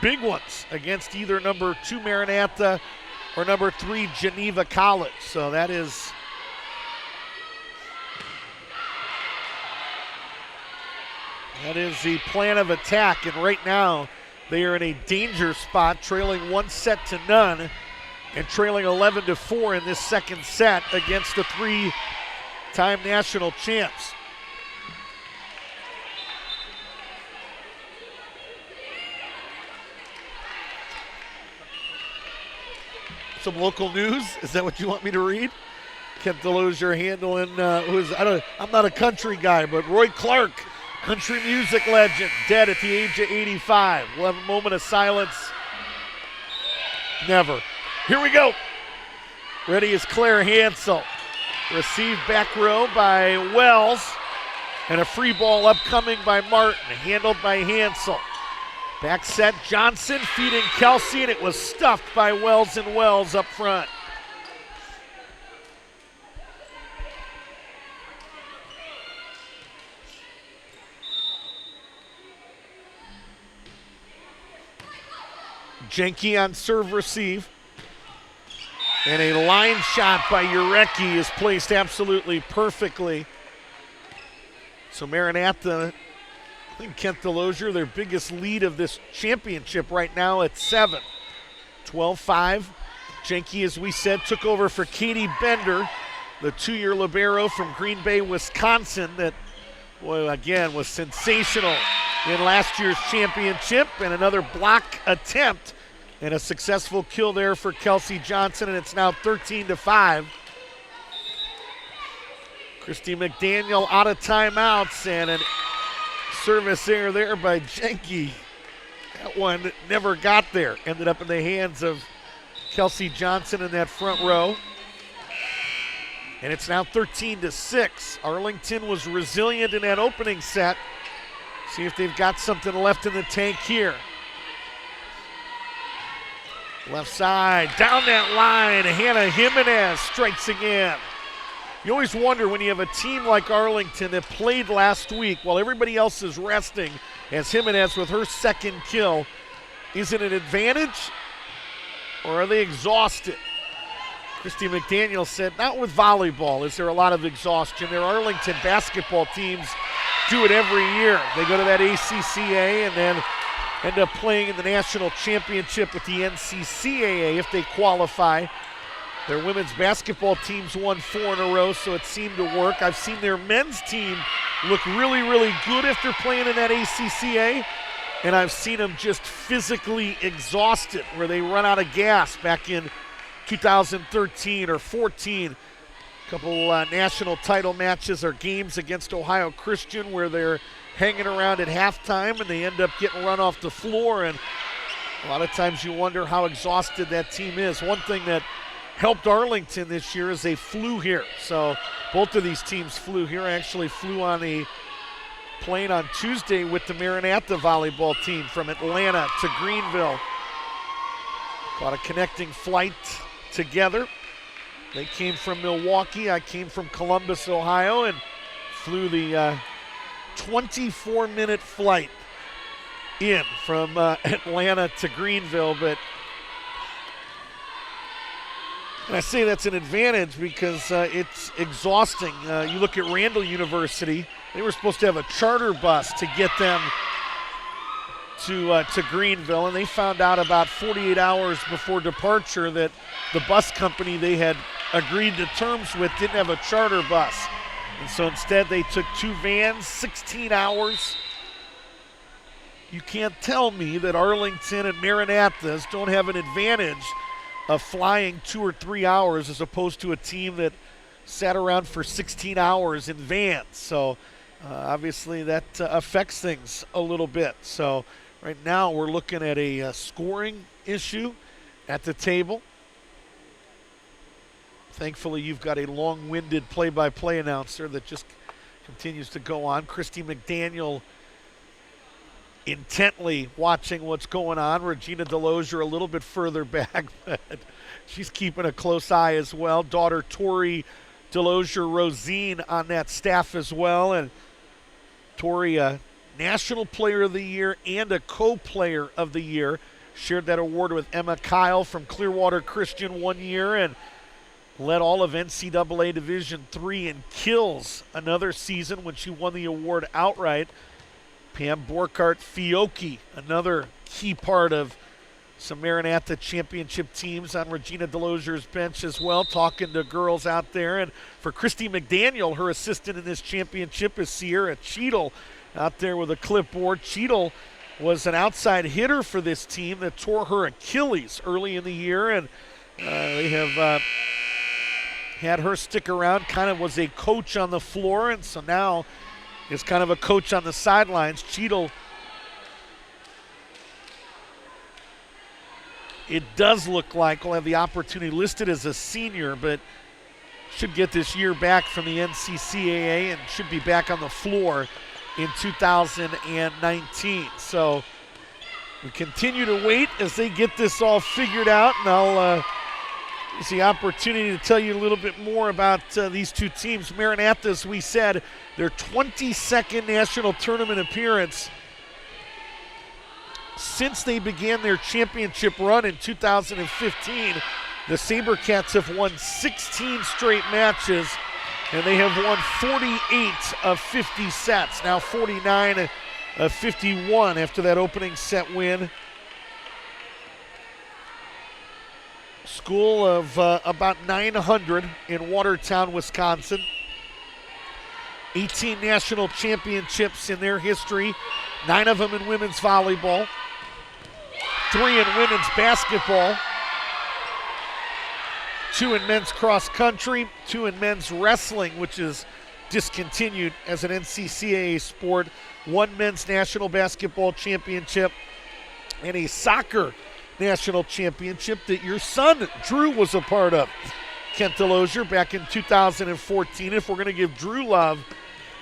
big ones against either number 2 Maranatha or number 3 Geneva College. So that is the plan of attack, and right now, they are in a danger spot, trailing 1-0 and trailing 11-4 in this second set against the 3-time national champs. Some local news, is that what you want me to read? Kent Delosier handling, I'm not a country guy, but Roy Clark, country music legend, dead at the age of 85. We'll have a moment of silence. Never. Here we go. Ready is Claire Hansel. Received back row by Wells. And a free ball upcoming by Martin. Handled by Hansel. Back set Johnson feeding Kelsey, and it was stuffed by Wells and Wells up front. Jenke on serve receive. And a line shot by Urecki is placed absolutely perfectly. So Maranatha, I think Kent Delosier, their biggest lead of this championship right now at 7. 12-5. Jenke, as we said, took over for Katie Bender, the 2-year libero from Green Bay, Wisconsin, that, boy, again, was sensational in last year's championship. And another block attempt and a successful kill there for Kelsey Johnson, and it's now 13-5. Christy McDaniel out of timeouts, and a service error there by Jenke. That one never got there. Ended up in the hands of Kelsey Johnson in that front row. And it's now 13-6. Arlington was resilient in that opening set. See if they've got something left in the tank here. Left side, down that line, Hannah Jimenez strikes again. You always wonder when you have a team like Arlington that played last week while everybody else is resting, as Jimenez with her second kill, is it an advantage or are they exhausted? Christy McDaniel said, not with volleyball is there a lot of exhaustion. Their Arlington basketball teams do it every year. They go to that ACCA and then end up playing in the national championship with the NCCAA if they qualify. Their women's basketball teams won 4 in a row, so it seemed to work. I've seen their men's team look really, really good after playing in that ACCA, and I've seen them just physically exhausted where they run out of gas back in 2013 or 14. A couple national title matches or games against Ohio Christian where they're hanging around at halftime and they end up getting run off the floor, and a lot of times you wonder how exhausted that team is. One thing that helped Arlington this year is they flew here. So both of these teams flew here. I actually flew on a plane on Tuesday with the Maranatha volleyball team from Atlanta to Greenville. Caught a connecting flight together. They came from Milwaukee. I came from Columbus, Ohio, and flew the 24-minute flight in from Atlanta to Greenville. And I say that's an advantage because it's exhausting. You look at Randall University, they were supposed to have a charter bus to get them to Greenville, and they found out about 48 hours before departure that the bus company they had agreed to terms with didn't have a charter bus. And so instead they took 2 vans, 16 hours. You can't tell me that Arlington and Maranatha don't have an advantage of flying 2 or 3 hours as opposed to a team that sat around for 16 hours in vans. So obviously that affects things a little bit. So right now we're looking at a scoring issue at the table. Thankfully, you've got a long-winded play-by-play announcer that just continues to go on. Christy McDaniel intently watching what's going on. Regina Delozier a little bit further back, but she's keeping a close eye as well. Daughter Tori Delozier-Rosine on that staff as well. And Tori, a National Player of the Year and a Co-Player of the Year. Shared that award with Emma Kyle from Clearwater Christian one year and led all of NCAA Division III in kills another season when she won the award outright. Pam Borkart-Fiocchi, another key part of some Maranatha championship teams on Regina Delozier's bench as well, talking to girls out there. And for Christy McDaniel, her assistant in this championship is Sierra Cheadle out there with a clipboard. Cheadle was an outside hitter for this team that tore her Achilles early in the year, and they have had her stick around, kind of was a coach on the floor, and so now is kind of a coach on the sidelines. Cheadle, it does look like will have the opportunity listed as a senior, but should get this year back from the NCCAA and should be back on the floor in 2019. So we continue to wait as they get this all figured out, and I'll use the opportunity to tell you a little bit more about these two teams. Maranatha, as we said, their 22nd national tournament appearance since they began their championship run in 2015. The SaberCats have won 16 straight matches, and they have won 48 of 50 sets, now 49 of 51 after that opening set win. School of about 900 in Watertown, Wisconsin. 18 national championships in their history, 9 of them in women's volleyball, 3 in women's basketball, 2 in men's cross country, 2 in men's wrestling, which is discontinued as an NCCAA sport, 1 men's national basketball championship, and a soccer national championship that your son, Drew, was a part of. Kent Delosier back in 2014. If we're going to give Drew love,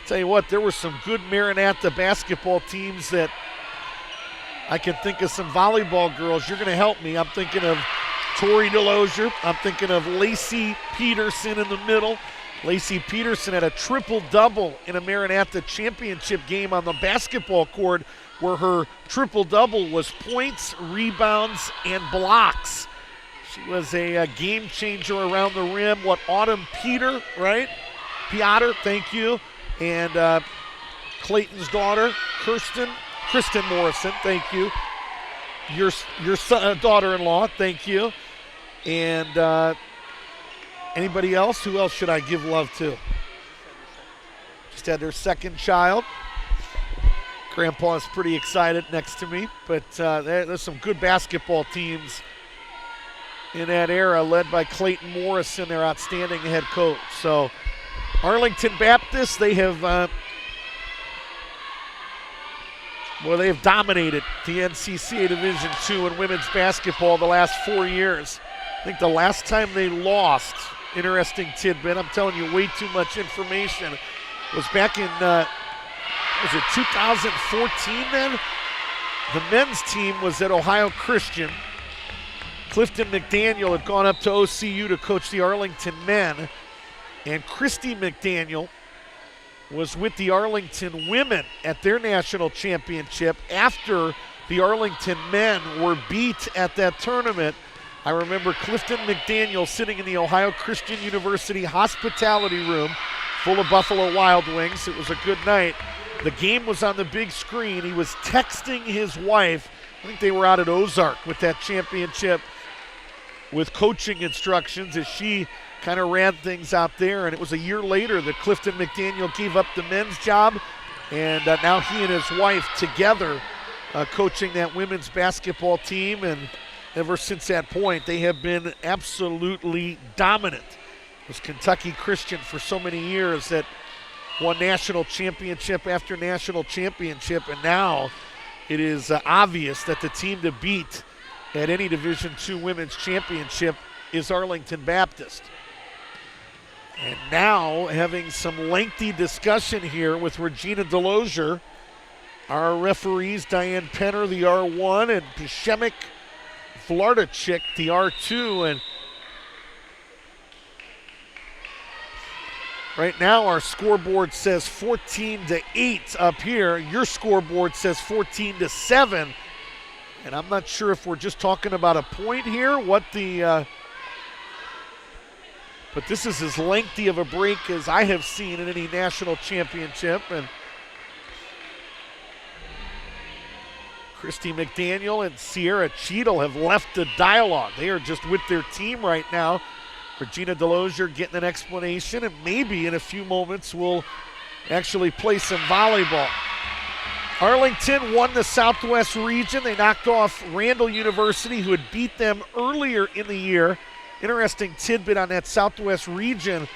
tell you what, there were some good Maranatha basketball teams that I can think of. Some volleyball girls. You're going to help me. I'm thinking of Tori Delosier. I'm thinking of Lacey Peterson in the middle. Lacey Peterson had a triple-double in a Maranatha championship game on the basketball court, where her triple-double was points, rebounds, and blocks. She was a game changer around the rim. Autumn Peter, right? Piotr, thank you. And Clayton's daughter, Kristen Morrison, thank you. Your son, daughter-in-law, thank you. And anybody else? Who else should I give love to? Just had their second child. Grandpa is pretty excited next to me. But there's some good basketball teams in that era, led by Clayton Morrison, their outstanding head coach. So Arlington Baptist, they have dominated the NCCA Division II in women's basketball the last 4 years. I think the last time they lost, interesting tidbit, I'm telling you way too much information, was back in, was it 2014 then? The men's team was at Ohio Christian. Clifton McDaniel had gone up to OCU to coach the Arlington men, and Christy McDaniel was with the Arlington women at their national championship after the Arlington men were beat at that tournament. I remember Clifton McDaniel sitting in the Ohio Christian University hospitality room full of Buffalo Wild Wings. It was a good night. The game was on the big screen. He was texting his wife. I think they were out at Ozark with that championship with coaching instructions as she kind of ran things out there. And it was a year later that Clifton McDaniel gave up the men's job. And now he and his wife together coaching that women's basketball team. And ever since that point, they have been absolutely dominant. It was Kentucky Christian for so many years that won national championship after national championship, and now it is obvious that the team to beat at any Division II women's championship is Arlington Baptist. And now having some lengthy discussion here with Regina Delosier, our referees Diane Penner, the R1, and Pshemik Vlartachik, the R2, and right now our scoreboard says 14-8 up here. Your scoreboard says 14-7. And I'm not sure if we're just talking about a point here, but this is as lengthy of a break as I have seen in any national championship. And Christy McDaniel and Sierra Cheadle have left the dialogue. They are just with their team right now. Regina Delosier getting an explanation, and maybe in a few moments we'll actually play some volleyball. Arlington won the Southwest region. They knocked off Randall University, who had beat them earlier in the year. Interesting tidbit on that Southwest region.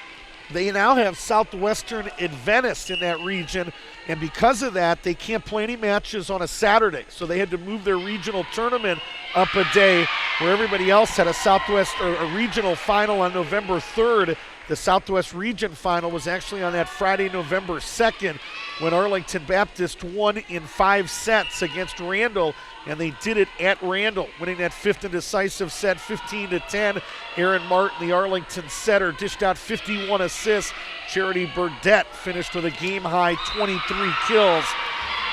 They now have Southwestern Adventist in that region, and because of that, they can't play any matches on a Saturday. So they had to move their regional tournament up a day, where everybody else had a Southwest or a regional final on November 3rd. The Southwest Region final was actually on that Friday, November 2nd, when Arlington Baptist won in 5 sets against Randall, and they did it at Randall, winning that fifth and decisive set 15-10. Aaron Martin, the Arlington setter, dished out 51 assists. Charity Burdette finished with a game-high 23 kills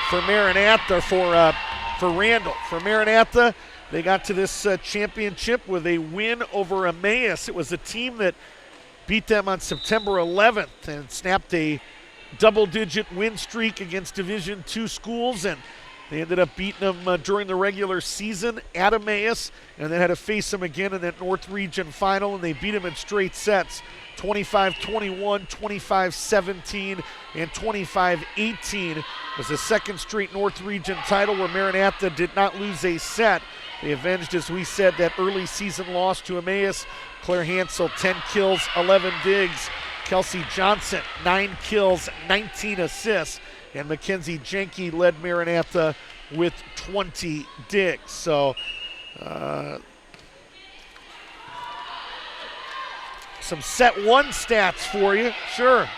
for Maranatha, for Randall. For Maranatha, they got to this championship with a win over Emmaus. It was a team that beat them on September 11th and snapped a double-digit win streak against Division II schools, and they ended up beating them during the regular season at Emmaus, and then had to face them again in that North Region final, and they beat them in straight sets, 25-21, 25-17, and 25-18. It was the second straight North Region title where Maranatha did not lose a set. They avenged, as we said, that early season loss to Emmaus. Claire Hansel, 10 kills, 11 digs. Kelsey Johnson, 9 kills, 19 assists. And Mackenzie Jenke led Maranatha with 20 digs. So some set one stats for you, sure.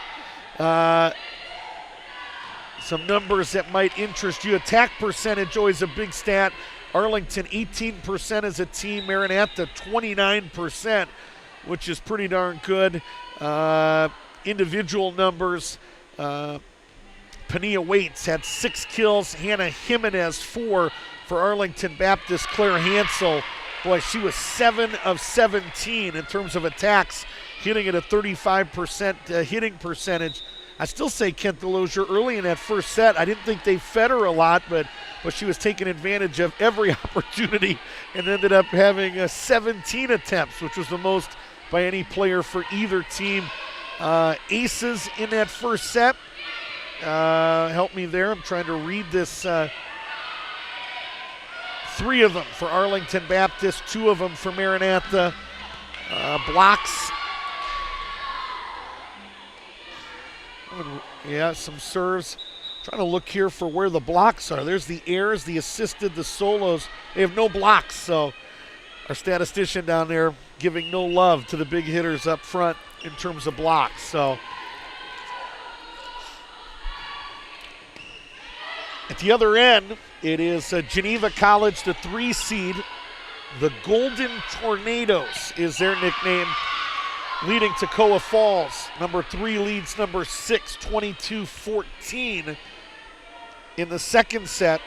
Some numbers that might interest you. Attack percentage, always a big stat. Arlington 18% as a team, Maranatha 29%, which is pretty darn good. Individual numbers, Pania Waits had 6 kills, Hannah Jimenez 4 for Arlington Baptist. Claire Hansel, boy, she was 7 of 17 in terms of attacks, hitting at a 35% hitting percentage. I still say Kent Delosier early in that first set. I didn't think they fed her a lot, but she was taking advantage of every opportunity and ended up having 17 attempts, which was the most by any player for either team. Aces in that first set. Help me there. I'm trying to read this. 3 of them for Arlington Baptist, 2 of them for Maranatha. Blocks. Yeah, some serves. Trying to look here for where the blocks are. There's the airs, the assisted, the solos. They have no blocks, so our statistician down there giving no love to the big hitters up front in terms of blocks. So at the other end, it is Geneva College, the 3 seed. The Golden Tornadoes is their nickname, leading Toccoa Falls. Number 3 leads number 6, 22-14 in the second set.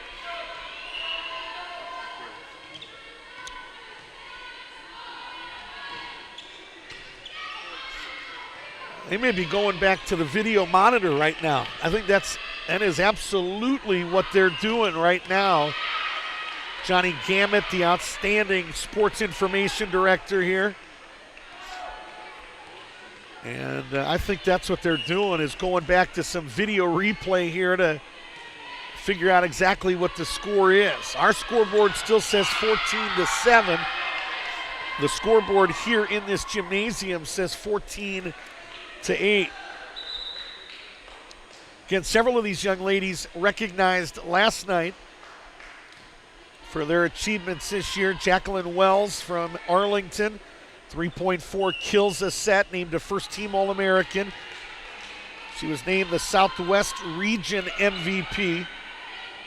They may be going back to the video monitor right now. I think that is absolutely what they're doing right now. Johnny Gammett, the outstanding sports information director here. And I think that's what they're doing, is going back to some video replay here to figure out exactly what the score is. Our scoreboard still says 14-7. The scoreboard here in this gymnasium says 14-8. Again, several of these young ladies recognized last night for their achievements this year. Jacqueline Wells from Arlington, 3.4 kills a set, named a first-team All-American. She was named the Southwest Region MVP.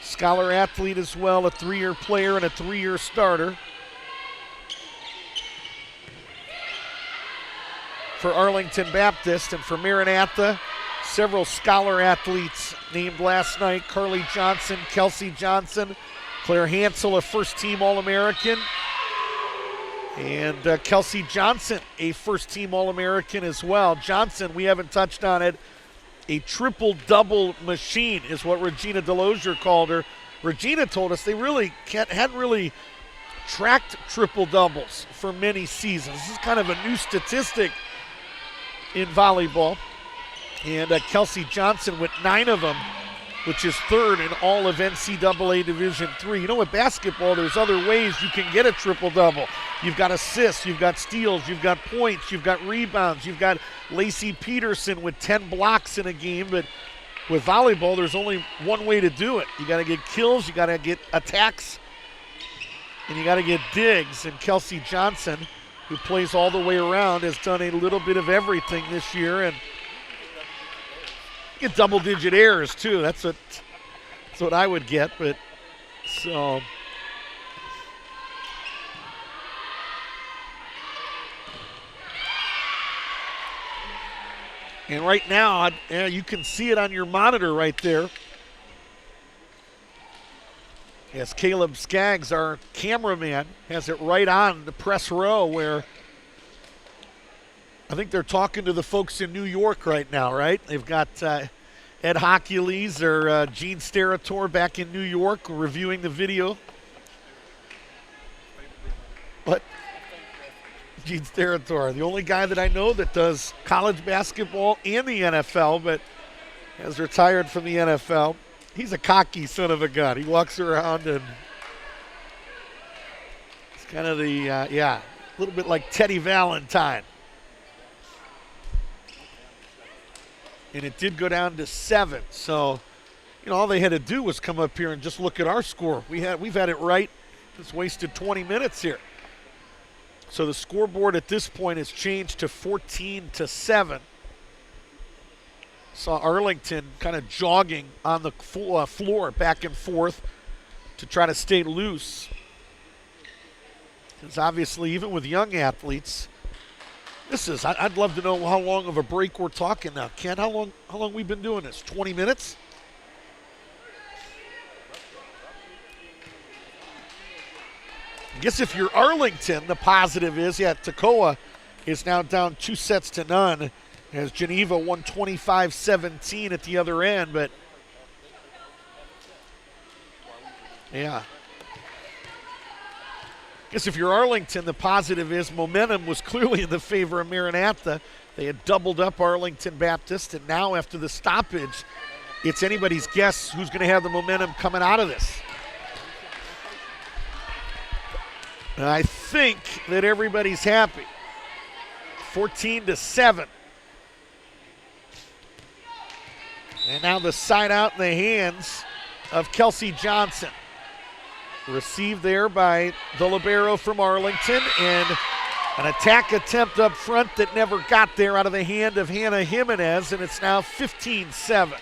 Scholar athlete as well, a 3-year player and a 3-year starter. For Arlington Baptist, and for Maranatha, several scholar athletes named last night. Carly Johnson, Kelsey Johnson, Claire Hansel, a first-team All-American. And Kelsey Johnson, a first-team All-American as well. Johnson, we haven't touched on it, a triple-double machine is what Regina Delosier called her. Regina told us they really hadn't really tracked triple-doubles for many seasons. This is kind of a new statistic in volleyball. And Kelsey Johnson with 9 of them, which is 3rd in all of NCAA Division III. You know, with basketball, there's other ways you can get a triple-double. You've got assists, you've got steals, you've got points, you've got rebounds, you've got Lacey Peterson with 10 blocks in a game. But with volleyball, there's only one way to do it. You got to get kills, you got to get attacks, and you got to get digs. And Kelsey Johnson, who plays all the way around, has done a little bit of everything this year. And get double-digit errors too. That's what I would get. But so and right now, you can see it on your monitor right there. As Caleb Skaggs, our cameraman, has it right on the press row, where I think they're talking to the folks in New York right now, right? They've got Ed Hocules or Gene Sterator back in New York reviewing the video. What? Gene Sterator, the only guy that I know that does college basketball and the NFL, but has retired from the NFL. He's a cocky son of a gun. He walks around and it's kind of the, a little bit like Teddy Valentine. And it did go down to 7. So all they had to do was come up here and just look at our score. We've had it right. Just wasted 20 minutes here. So the scoreboard at this point has changed to 14-7. Saw Arlington kind of jogging on the floor back and forth to try to stay loose. Because obviously, even with young athletes, I'd love to know how long of a break we're talking now. Ken, how long we've been doing this? 20 minutes? I guess if you're Arlington, the positive is, Toccoa is now down 2-0 as Geneva won 25-17 at the other end, but yeah. I guess if you're Arlington, the positive is momentum was clearly in the favor of Maranatha. They had doubled up Arlington Baptist, and now after the stoppage, it's anybody's guess who's going to have the momentum coming out of this. And I think that everybody's happy. 14-7. And now the side out in the hands of Kelsey Johnson. Received there by the libero from Arlington, and an attack attempt up front that never got there out of the hand of Hannah Jimenez, and it's now 15-7.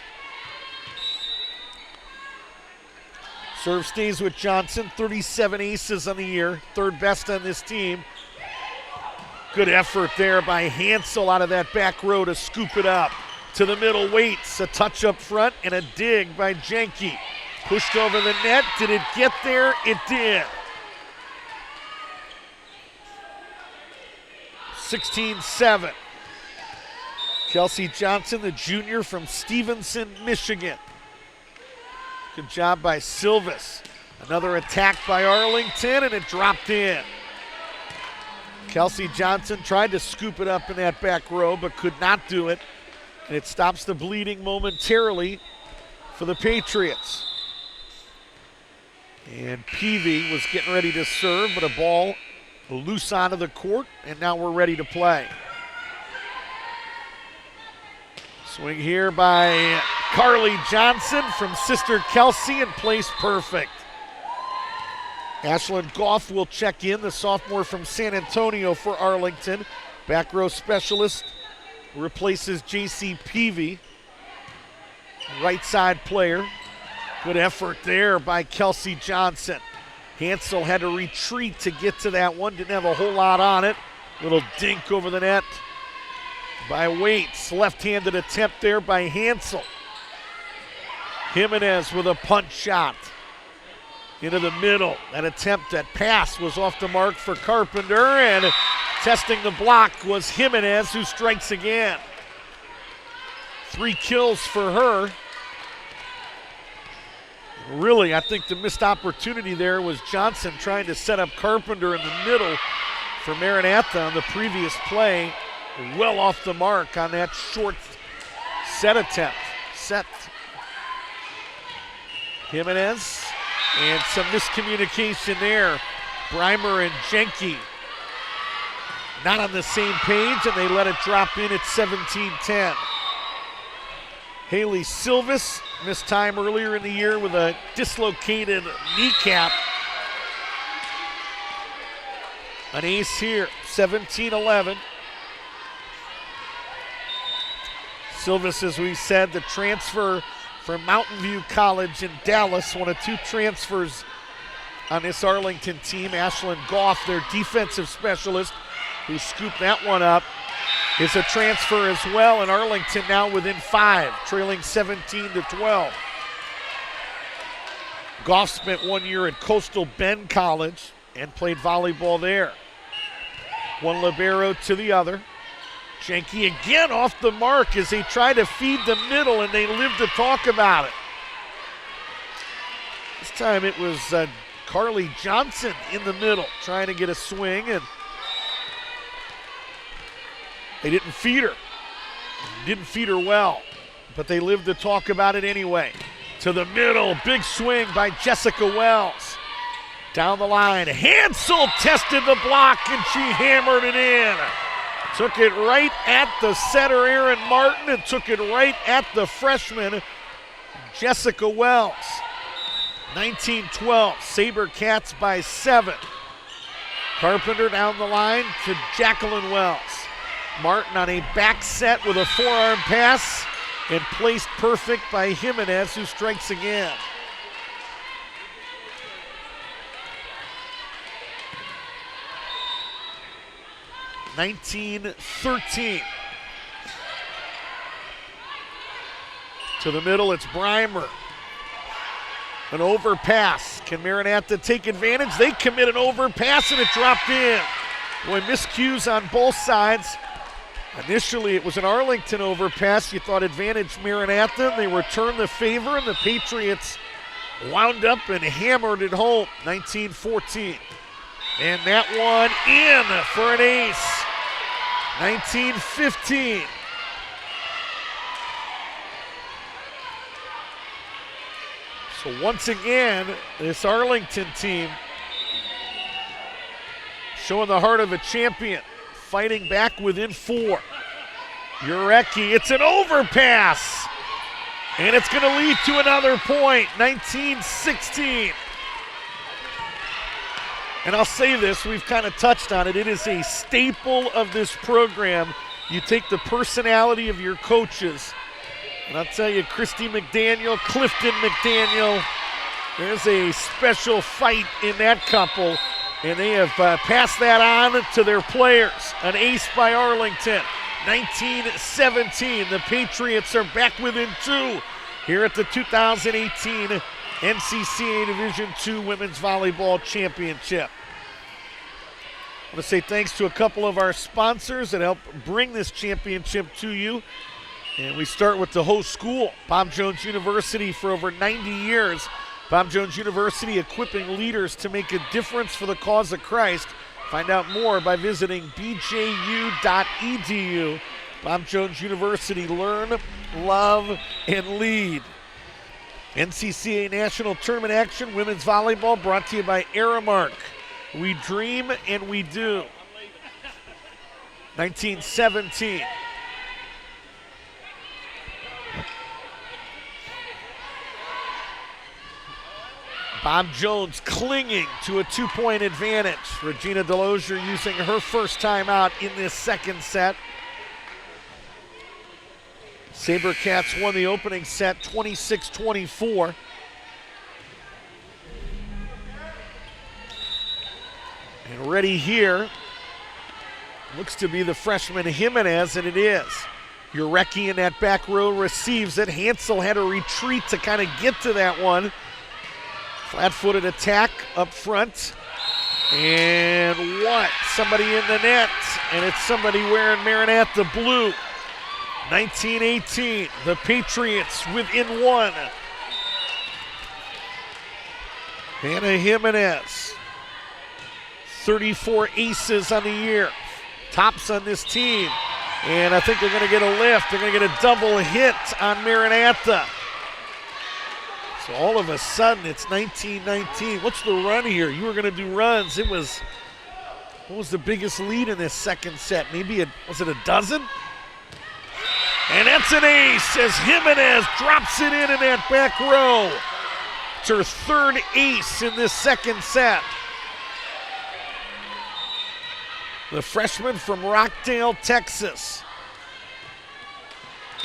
Serve stays with Johnson, 37 aces on the year, third best on this team. Good effort there by Hansel out of that back row to scoop it up. To the middle, Waits, a touch up front, and a dig by Jenke. Pushed over the net. Did it get there? It did. 16-7. Kelsey Johnson, the junior from Stevenson, Michigan. Good job by Silvis. Another attack by Arlington, and it dropped in. Kelsey Johnson tried to scoop it up in that back row, but could not do it. And it stops the bleeding momentarily for the Patriots. And Peavy was getting ready to serve, but a ball loose onto the court, and now we're ready to play. Swing here by Carly Johnson from sister Kelsey, and placed perfect. Ashlyn Goff will check in, the sophomore from San Antonio for Arlington. Back row specialist replaces J.C. Peavy, right side player. Good effort there by Kelsey Johnson. Hansel had to retreat to get to that one, didn't have a whole lot on it. Little dink over the net by Waits. Left-handed attempt there by Hansel. Jimenez with a punch shot into the middle. That attempt, that pass was off the mark for Carpenter, and testing the block was Jimenez, who strikes again. 3 kills for her. Really, I think the missed opportunity there was Johnson trying to set up Carpenter in the middle for Maranatha on the previous play. Well off the mark on that short set attempt. Jimenez, and some miscommunication there. Breimer and Jenke not on the same page, and they let it drop in at 17-10. Haley Silvis missed time earlier in the year with a dislocated kneecap. An ace here, 17-11. Silvis, as we said, the transfer from Mountain View College in Dallas, one of 2 transfers on this Arlington team. Ashlyn Goff, their defensive specialist, who scooped that one up, is a transfer as well, and Arlington now within 5, trailing 17-12. Goff spent 1 year at Coastal Bend College and played volleyball there. One libero to the other. Jenke again off the mark as they try to feed the middle, and they live to talk about it. This time it was Carly Johnson in the middle trying to get a swing, and they didn't feed her. Didn't feed her well, but they lived to talk about it anyway. To the middle, big swing by Jessica Wells. Down the line, Hansel tested the block, and she hammered it in. Took it right at the setter, Aaron Martin, and took it right at the freshman, Jessica Wells. 19-12, SaberCats by 7. Carpenter down the line to Jacqueline Wells. Martin on a back set with a forearm pass and placed perfect by Jimenez, who strikes again. (19-13). To the middle, it's Breimer. An overpass. Can Maranatha take advantage? They commit an overpass and it dropped in. Boy, miscues on both sides. Initially, it was an Arlington overpass. You thought advantage Maranatha. They returned the favor, and the Patriots wound up and hammered it home. 19-14. And that one in for an ace. 19-15. So once again, this Arlington team showing the heart of a champion, fighting back within 4. Jurecki, it's an overpass, and it's going to lead to another point, 19-16. And I'll say this, we've kind of touched on it, it is a staple of this program. You take the personality of your coaches, and I'll tell you, Christy McDaniel, Clifton McDaniel, there's a special fight in that couple, and they have passed that on to their players. An ace by Arlington, 19-17. The Patriots are back within 2 here at the 2018 NCCA Division II Women's Volleyball Championship. I want to say thanks to a couple of our sponsors that help bring this championship to you. And we start with the host school, Bob Jones University, for over 90 years. Bob Jones University, equipping leaders to make a difference for the cause of Christ. Find out more by visiting bju.edu. Bob Jones University, learn, love, and lead. NCCA National Tournament action, women's volleyball, brought to you by Aramark. We dream and we do. 19-17. Bob Jones clinging to a 2-point advantage. Regina Delosier using her first timeout in this second set. SaberCats won the opening set 26-24. And ready here looks to be the freshman Jimenez, and it is. Jurecki in that back row receives it. Hansel had to retreat to kind of get to that one. Flat-footed attack up front. And what? Somebody in the net, and it's somebody wearing Maranatha blue. 19-18, the Patriots within 1. Hannah Jimenez, 34 aces on the year, tops on this team. And I think they're going to get a lift. They're going to get a double hit on Maranatha. So all of a sudden, it's 19-19. What's the run here? You were going to do runs. It was, what was the biggest lead in this second set? Maybe, was it a dozen? And that's an ace as Jimenez drops it in that back row. It's her third ace in this second set. The freshman from Rockdale, Texas.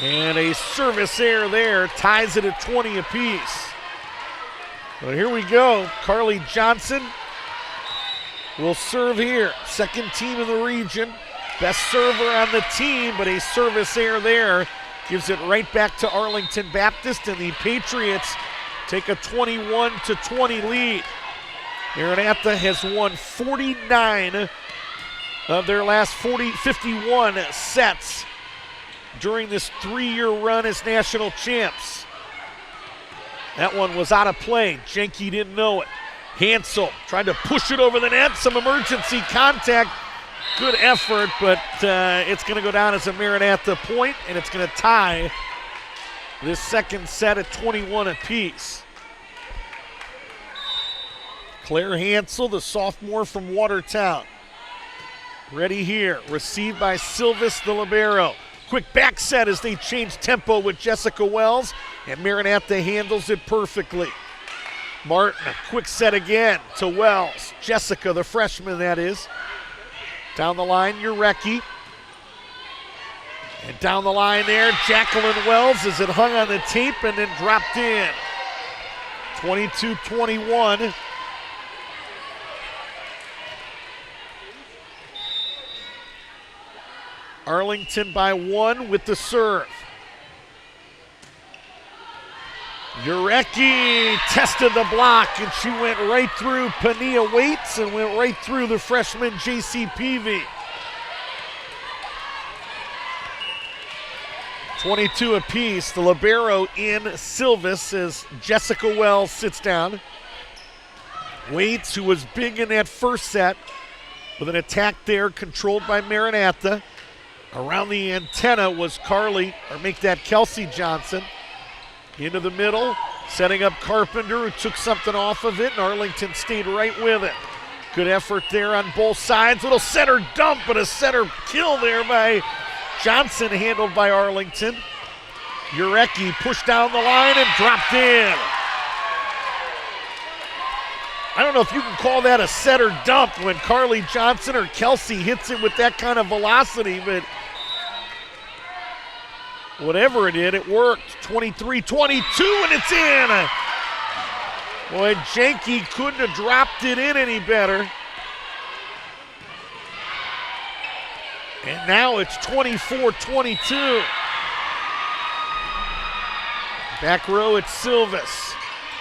And a service error there ties it at 20 apiece. Well, here we go. Carly Johnson will serve here. Second team in the region. Best server on the team, but a service error there gives it right back to Arlington Baptist, and the Patriots take a 21-20 lead. Maranatha has won 49 of their last 51 sets during this 3-year run as national champs. That one was out of play. Jenke didn't know it. Hansel tried to push it over the net. Some emergency contact. Good effort, but it's going to go down as a Maranatha point, and it's going to tie this second set at 21 apiece. Claire Hansel, the sophomore from Watertown. Ready here, received by Silvis, the libero. Quick back set as they change tempo with Jessica Wells. and Maranatha handles it perfectly. Martin, a quick set again to Wells. Jessica, the freshman, that is. Down the line, Urecki. And down the line there, Jacqueline Wells as it hung on the tape and then dropped in. 22-21. Arlington by 1 with the serve. Urecki tested the block, and she went right through Pania Waits and went right through the freshman J.C. Peavy. 22 apiece. The libero in Silvis as Jessica Wells sits down. Waits, who was big in that first set, with an attack there controlled by Maranatha. Around the antenna was Kelsey Johnson. Into the middle, setting up Carpenter, who took something off of it, and Arlington stayed right with it. Good effort there on both sides. Little center dump, but a center kill there by Johnson, handled by Arlington. Urecki pushed down the line and dropped in. I don't know if you can call that a setter dump when Carly Johnson or Kelsey hits it with that kind of velocity, but whatever it did, it worked. 23-22, and it's in. Boy, Janke couldn't have dropped it in any better. And now it's 24-22. Back row, it's Silvis.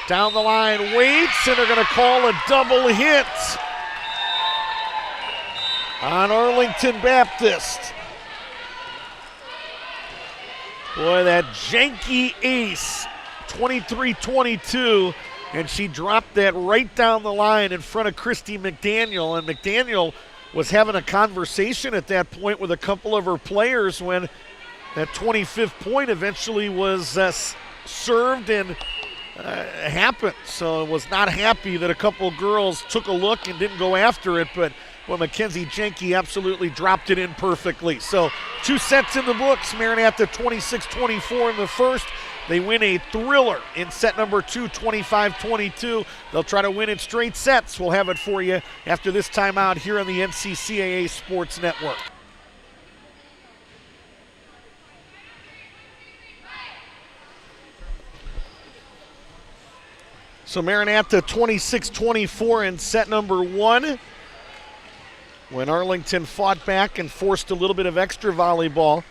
Down the line, Waits, and they're going to call a double hit on Arlington Baptist. Boy, that Janke ace, 23-22, and she dropped that right down the line in front of Christy McDaniel, and McDaniel was having a conversation at that point with a couple of her players when that 25th point eventually was served and happened. So I was not happy that a couple girls took a look and didn't go after it, but Mackenzie Janke absolutely dropped it in perfectly. So 2 sets in the books. Maranatha 26-24 in the first. They win a thriller in set number 2, 25-22. They'll try to win it straight sets. We'll have it for you after this timeout here on the NCCAA Sports Network. So Maranatha 26-24 in set number 1. When Arlington fought back and forced a little bit of extra volleyball.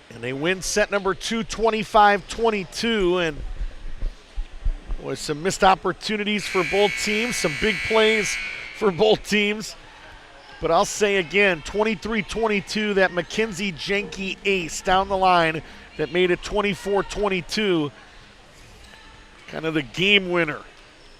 And they win set number 2, 25-22, and with some missed opportunities for both teams, some big plays for both teams. But I'll say again, 23-22, that Mackenzie Janke ace down the line that made it 24-22. Kind of the game winner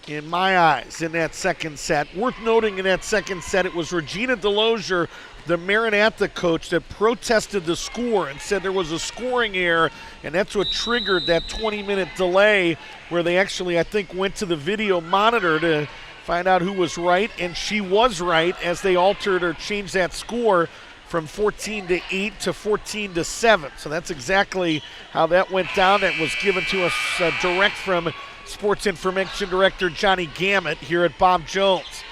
in my eyes in that second set. Worth noting in that second set, it was Regina Delozier, the Maranatha coach, that protested the score and said there was a scoring error, and that's what triggered that 20-minute delay where they actually, I think, went to the video monitor to find out who was right, and she was right as they altered or changed that score from 14-8 to 14-7. So that's exactly how that went down. That was given to us direct from Sports Information Director Johnny Gammett here at Bob Jones.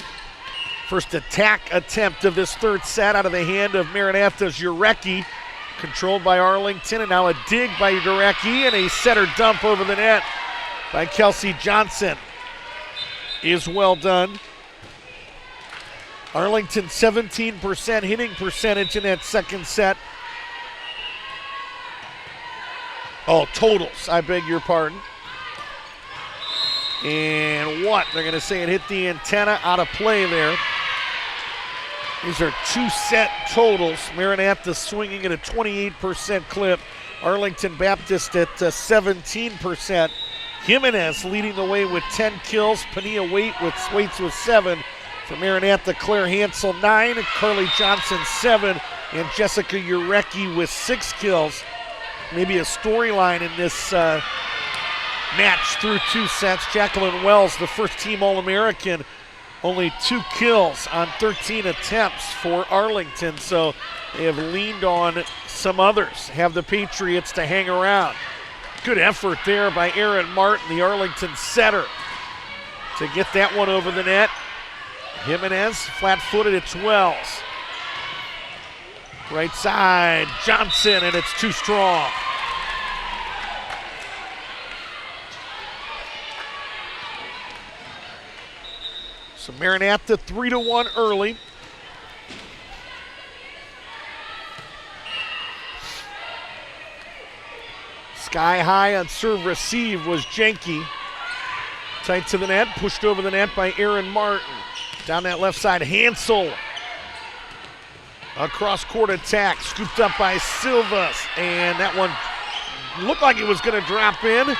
First attack attempt of this third set out of the hand of Maranatha's Urecki, controlled by Arlington, and now a dig by Urecki and a setter dump over the net by Kelsey Johnson is well done. Arlington 17% hitting percentage in that second set. Oh, totals, I beg your pardon. And what? They're going to say it hit the antenna, out of play there. These are 2-set totals. Maranatha swinging at a 28% clip. Arlington Baptist at 17%. Jimenez leading the way with 10 kills. Pania Waits with 7. For Maranatha, Claire Hansel 9. Carly Johnson 7. And Jessica Urecki with 6 kills. Maybe a storyline in this match through 2 sets. Jacqueline Wells, the first team All-American Only 2 kills on 13 attempts for Arlington, so they have leaned on some others, have the Patriots to hang around. Good effort there by Aaron Martin, the Arlington setter, to get that one over the net. Jimenez, flat-footed, it's Wells. Right side, Johnson, and it's too strong. So Maranatha 3-1 early. Sky high on serve receive was Jenke. Tight to the net, pushed over the net by Aaron Martin. Down that left side, Hansel. A cross-court attack, scooped up by Silvas. And that one looked like it was going to drop in.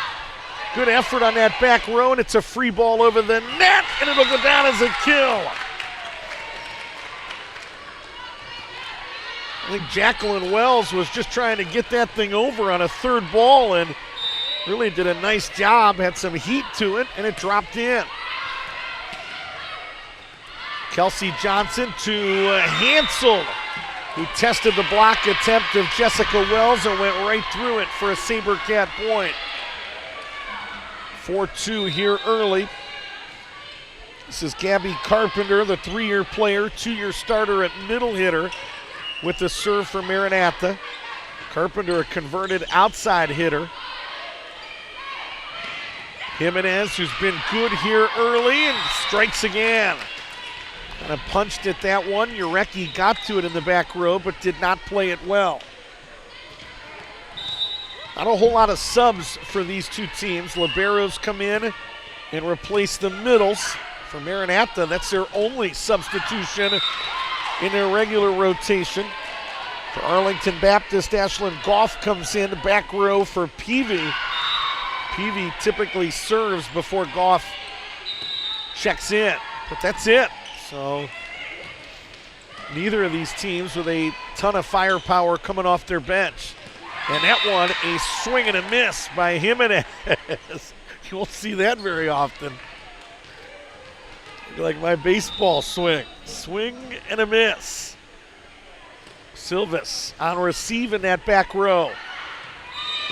Good effort on that back row, and it's a free ball over the net, and it'll go down as a kill. I think Jacqueline Wells was just trying to get that thing over on a third ball and really did a nice job, had some heat to it, and it dropped in. Kelsey Johnson to Hansel, who tested the block attempt of Jessica Wells and went right through it for a SaberCat point. 4-2 here early. This is Gabby Carpenter, the 3-year player, 2-year starter at middle hitter with the serve for Maranatha. Carpenter, a converted outside hitter. Jimenez, who's been good here early, and strikes again. Kind of punched at that one. Urecki got to it in the back row, but did not play it well. Not a whole lot of subs for these two teams. Liberos come in and replace the middles. For Maranatha, that's their only substitution in their regular rotation. For Arlington Baptist, Ashlyn Goff comes in, back row for Peavy. Peavy typically serves before Goff checks in, but that's it. So neither of these teams with a ton of firepower coming off their bench. And that one, a swing and a miss by Jimenez. You won't see that very often. Like my baseball swing. Swing and a miss. Silvas on receive in that back row.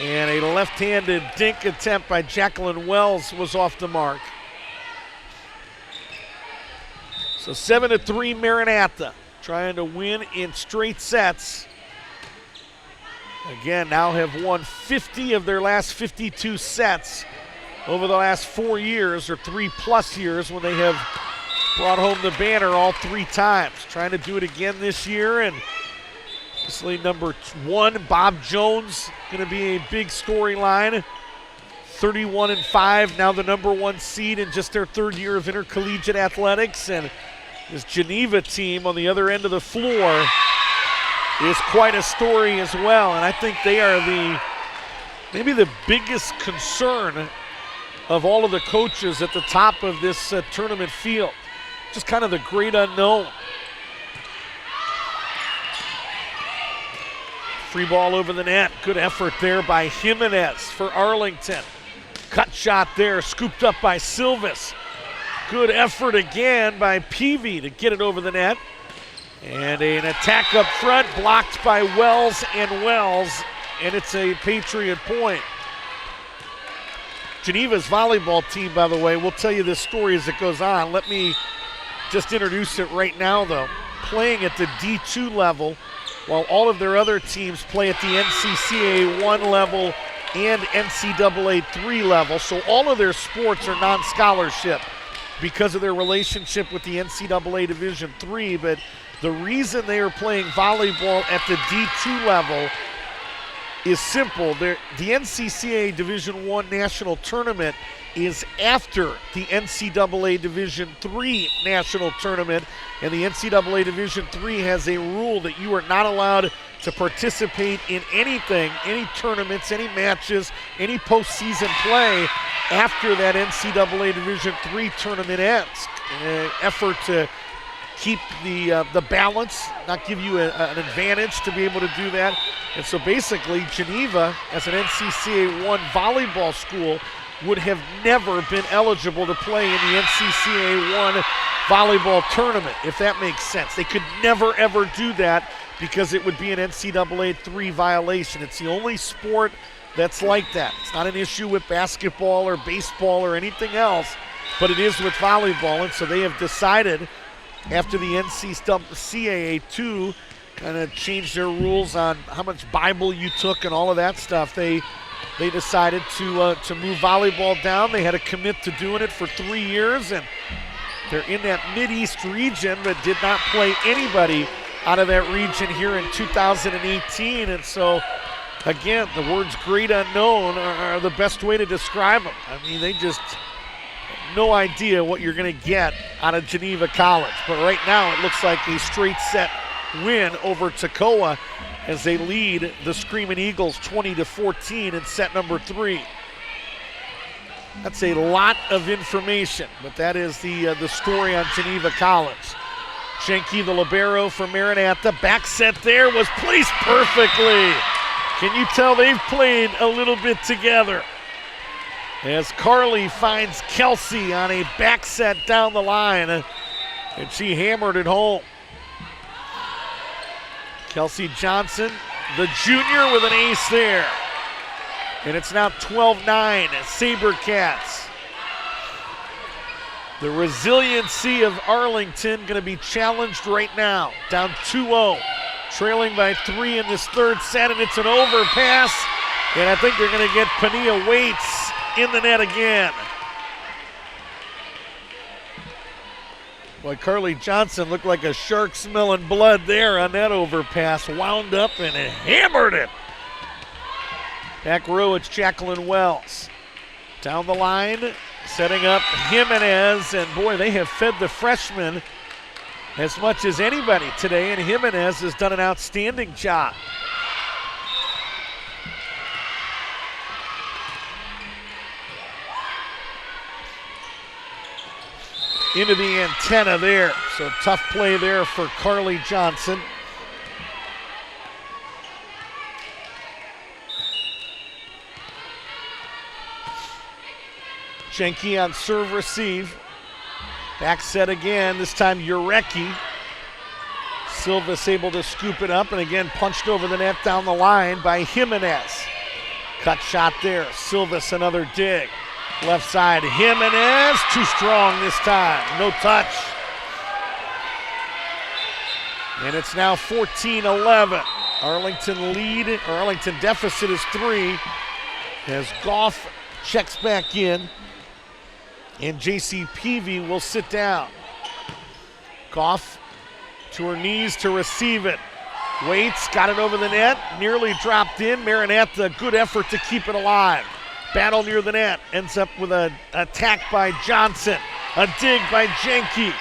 And a left-handed dink attempt by Jacqueline Wells was off the mark. So 7-3 Maranatha, trying to win in straight sets. Again, now have won 50 of their last 52 sets over the last 4 years, or 3+ years, when they have brought home the banner all 3 times. Trying to do it again this year, and obviously number 1, Bob Jones, going to be a big storyline. 31-5, now the number 1 seed in just their 3rd year of intercollegiate athletics, and this Geneva team on the other end of the floor is quite a story as well, and I think they are maybe the biggest concern of all of the coaches at the top of this tournament field. Just kind of the great unknown. Free ball over the net. Good effort there by Jimenez for Arlington. Cut shot there, scooped up by Silvas. Good effort again by Peavy to get it over the net. And an attack up front, blocked by Wells, and it's a Patriot point. Geneva's volleyball team, by the way, we'll tell you this story as it goes on. Let me just introduce it right now, though. Playing at the D2 level, while all of their other teams play at the NCCA 1 level and NCAA 3 level. So all of their sports are non-scholarship because of their relationship with the NCAA Division 3, but the reason they are playing volleyball at the D2 level is simple. The NCCA Division I National Tournament is after the NCAA Division III National Tournament, and the NCAA Division III has a rule that you are not allowed to participate in anything, any tournaments, any matches, any postseason play after that NCAA Division III tournament ends. In an effort to keep the balance, not give you an advantage to be able to do that. And so basically Geneva, as an NCCA 1 volleyball school, would have never been eligible to play in the NCCA 1 volleyball tournament, if that makes sense. They could never, ever do that because it would be an NCAA 3 violation. It's the only sport that's like that. It's not an issue with basketball or baseball or anything else, but it is with volleyball, and so they have decided after the NCAA 2 kind of changed their rules on how much Bible you took and all of that stuff, they decided to move volleyball down. They had to commit to doing it for 3 years, and they're in that Mid-East region but did not play anybody out of that region here in 2018, and so again, the words great unknown are the best way to describe them. I mean, they just have no idea what you're going to get out of Geneva College. But right now, it looks like a straight set win over Toccoa as they lead the Screaming Eagles 20-14 in set number 3. That's a lot of information, but that is the story on Geneva College. Jenke, the libero for Maranatha. Back set there was placed perfectly. Can you tell they've played a little bit together? As Carly finds Kelsey on a back set down the line, and she hammered it home. Kelsey Johnson, the junior, with an ace there. And it's now 12-9, SaberCats. The resiliency of Arlington going to be challenged right now. Down 2-0, trailing by 3 in this third set, and it's an overpass. And I think they're going to get Pania Waits in the net again. Boy, Carly Johnson looked like a shark smelling blood there on that overpass. Wound up and hammered it. Back row, it's Jacqueline Wells. Down the line, setting up Jimenez, and boy, they have fed the freshman as much as anybody today, and Jimenez has done an outstanding job. Into the antenna there, so tough play there for Carly Johnson. Jenke on serve receive. Back set again, this time Urecki. Silvas able to scoop it up, and again punched over the net down the line by Jimenez. Cut shot there, Silvas another dig. Left side, Jimenez, too strong this time, no touch. And it's now 14-11. Arlington deficit is 3 as Goff checks back in. And J.C. Peavy will sit down. Goff to her knees to receive it. Waits, got it over the net, nearly dropped in. Maranatha, good effort to keep it alive. Battle near the net, ends up with an attack by Johnson. A dig by Jenke.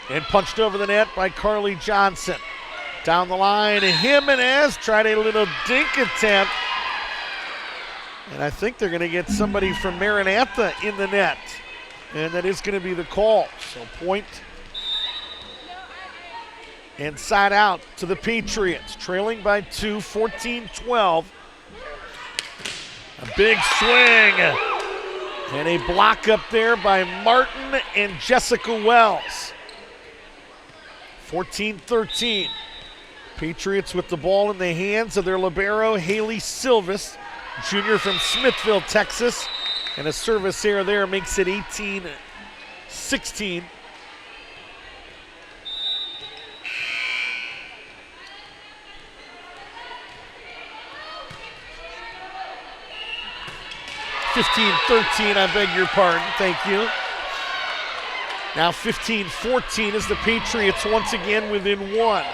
And punched over the net by Carly Johnson. Down the line, Jimenez tried a little dink attempt. And I think they're going to get somebody from Maranatha in the net. And that is going to be the call. So point and side out to the Patriots. Trailing by 2, 14-12. A big swing. And a block up there by Martin and Jessica Wells. 14-13. Patriots with the ball in the hands of their libero, Haley Silvas, junior from Smithville, Texas. And a service error there makes it 18-16. I beg your pardon, thank you. Now 15-14 as the Patriots once again within 1.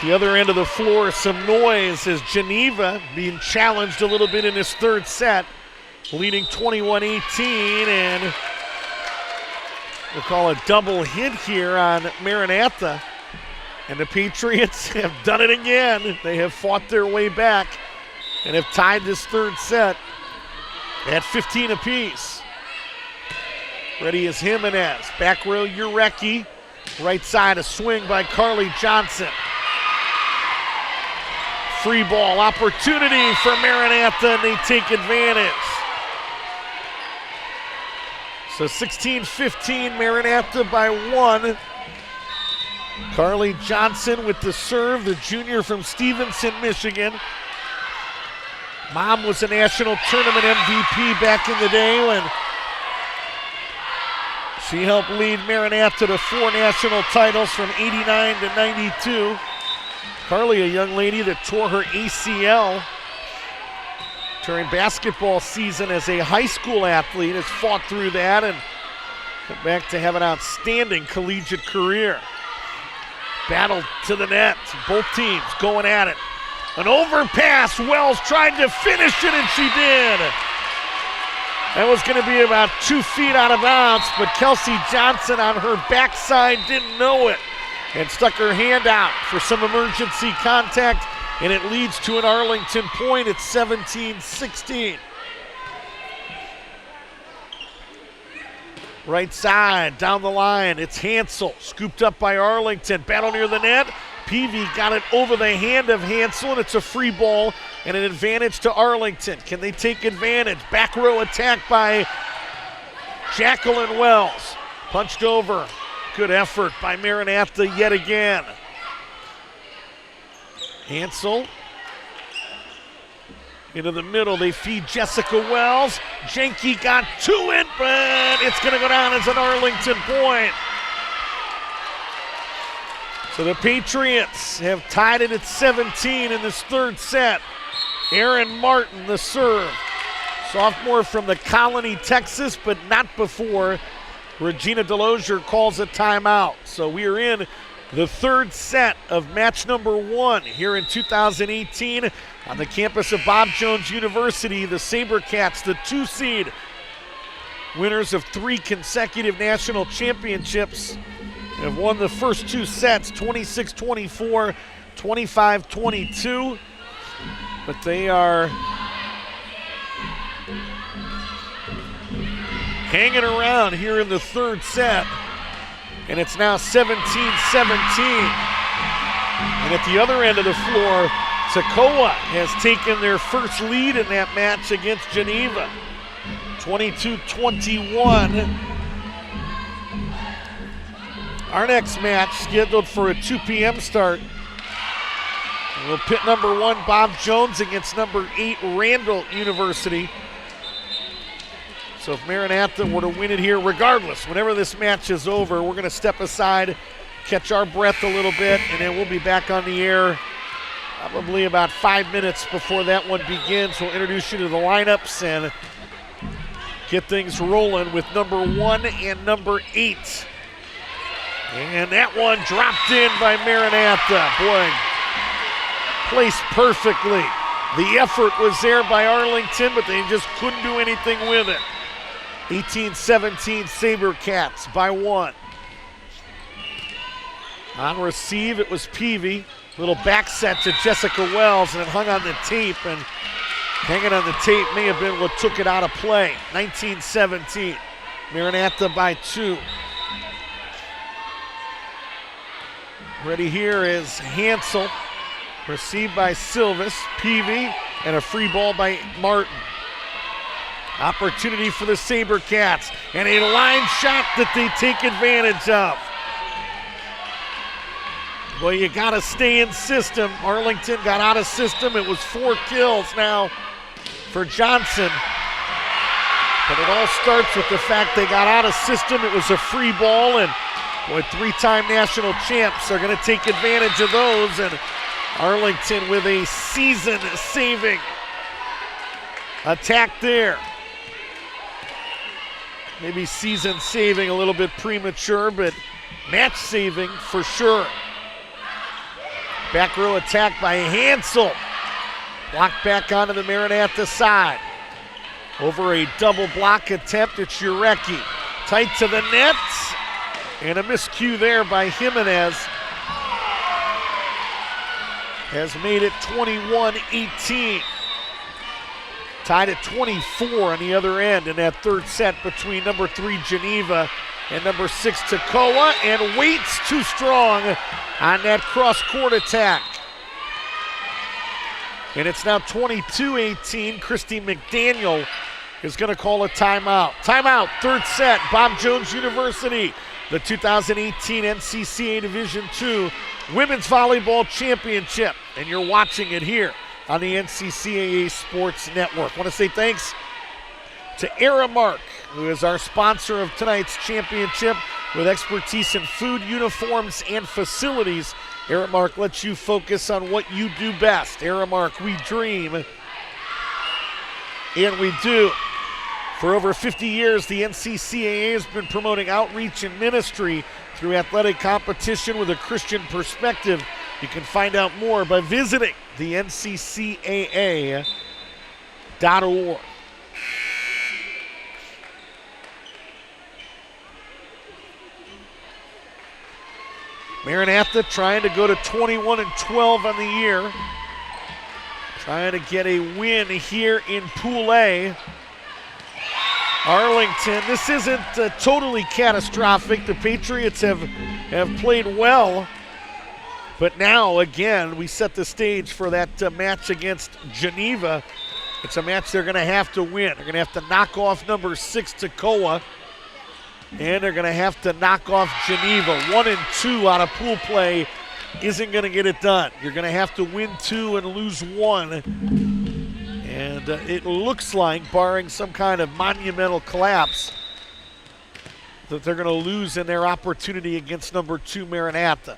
The other end of the floor, some noise as Geneva being challenged a little bit in this third set, leading 21-18, and we'll call a double hit here on Maranatha. And the Patriots have done it again. They have fought their way back and have tied this third set at 15 apiece. Ready is Jimenez. Back row, Urecki. Right side, a swing by Carly Johnson. Free ball opportunity for Maranatha, and they take advantage. So 16-15, Maranatha by 1. Carly Johnson with the serve, the junior from Stevenson, Michigan. Mom was a national tournament MVP back in the day when she helped lead Maranatha to 4 national titles from 89 to 92. Carly, a young lady that tore her ACL during basketball season as a high school athlete, has fought through that and come back to have an outstanding collegiate career. Battle to the net, both teams going at it. An overpass, Wells tried to finish it, and she did. That was going to be about 2 feet out of bounds, but Kelsey Johnson on her backside didn't know it and stuck her hand out for some emergency contact, and it leads to an Arlington point at 17-16. Right side, down the line, it's Hansel, scooped up by Arlington, battle near the net. Peavy got it over the hand of Hansel, and it's a free ball and an advantage to Arlington. Can they take advantage? Back row attack by Jacqueline Wells. Punched over. Good effort by Maranatha yet again. Hansel into the middle, they feed Jessica Wells. Jenke got to it, but it's going to go down as an Arlington point. So the Patriots have tied it at 17 in this third set. Aaron Martin, the serve. Sophomore from the Colony, Texas, but not before Regina Delosier calls a timeout. So we are in the third set of match number 1 here in 2018 on the campus of Bob Jones University. The SaberCats, the 2 seed, winners of 3 consecutive national championships, have won the first 2 sets, 26-24, 25-22. But they are hanging around here in the third set. And it's now 17-17. And at the other end of the floor, Toccoa has taken their first lead in that match against Geneva. 22-21. Our next match scheduled for a 2 p.m. start. We'll pit number 1, Bob Jones, against number 8, Randall University. So if Maranatha were to win it here, regardless, whenever this match is over, we're going to step aside, catch our breath a little bit, and then we'll be back on the air probably about 5 minutes before that one begins. We'll introduce you to the lineups and get things rolling with number 1 and number 8. And that one dropped in by Maranatha. Boy, placed perfectly. The effort was there by Arlington, but they just couldn't do anything with it. 18-17 SaberCats by 1. On receive, it was Peavy. Little back set to Jessica Wells, and it hung on the tape, and hanging on the tape may have been what took it out of play. 19-17. Maranatha by 2. Ready here is Hansel. Received by Silvis, Peavy, and a free ball by Martin. Opportunity for the SaberCats, and a line shot that they take advantage of. Well, you got to stay in system. Arlington got out of system. It was 4 kills now for Johnson. But it all starts with the fact they got out of system. It was a free ball, and boy, 3-time national champs are going to take advantage of those. And Arlington with a season-saving attack there. Maybe season-saving a little bit premature, but match-saving for sure. Back row attack by Hansel. Blocked back onto the Maranatha side. Over a double block attempt, it's Jurecki. Tight to the net, and a miscue there by Jimenez. Has made it 21-18. Tied at 24 on the other end in that third set between number 3 Geneva and number 6 Toccoa, and Waits too strong on that cross-court attack. And it's now 22-18. Christy McDaniel is going to call a timeout. Timeout, third set, Bob Jones University, the 2018 NCCA Division II Women's Volleyball Championship. And you're watching it here on the NCCAA Sports Network. I want to say thanks to Aramark, who is our sponsor of tonight's championship with expertise in food, uniforms, and facilities. Aramark lets you focus on what you do best. Aramark, we dream, and we do. For over 50 years, the NCCAA has been promoting outreach and ministry through athletic competition with a Christian perspective. You can find out more by visiting the NCCAA.org. Maranatha trying to go to 21-12 on the year. Trying to get a win here in Pool A. Arlington, this isn't totally catastrophic. The Patriots have played well. But now, again, we set the stage for that match against Geneva. It's a match they're going to have to win. They're going to have to knock off number 6 Toccoa. And they're going to have to knock off Geneva. 1 and 2 out of pool play isn't going to get it done. You're going to have to win 2 and lose 1. And it looks like, barring some kind of monumental collapse, that they're going to lose in their opportunity against number 2 Maranatha.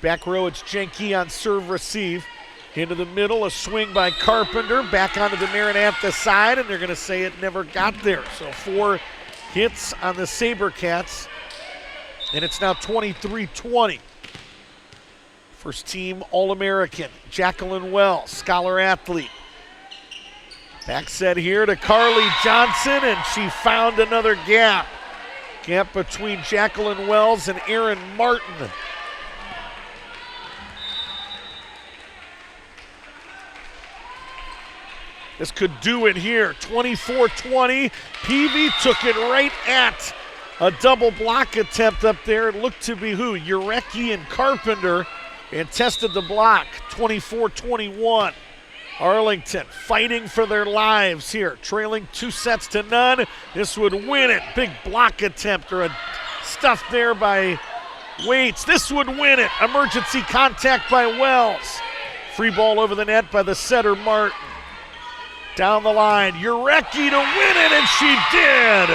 Back row, it's Jenke on serve receive. Into the middle, a swing by Carpenter. Back onto the Maranatha side, and they're going to say it never got there. So 4 hits on the SaberCats, and it's now 23-20. First team All-American, Jacqueline Wells, scholar athlete. Back set here to Carly Johnson, and she found another gap. Gap between Jacqueline Wells and Erin Martin. This could do it here, 24-20. Peavy took it right at a double block attempt up there. It looked to be who? Urecki and Carpenter, and tested the block, 24-21. Arlington fighting for their lives here, trailing 2-0. This would win it. Big block attempt or a stuff there by Waits. This would win it. Emergency contact by Wells. Free ball over the net by the setter Martin. Down the line, Urecki to win it, and she did.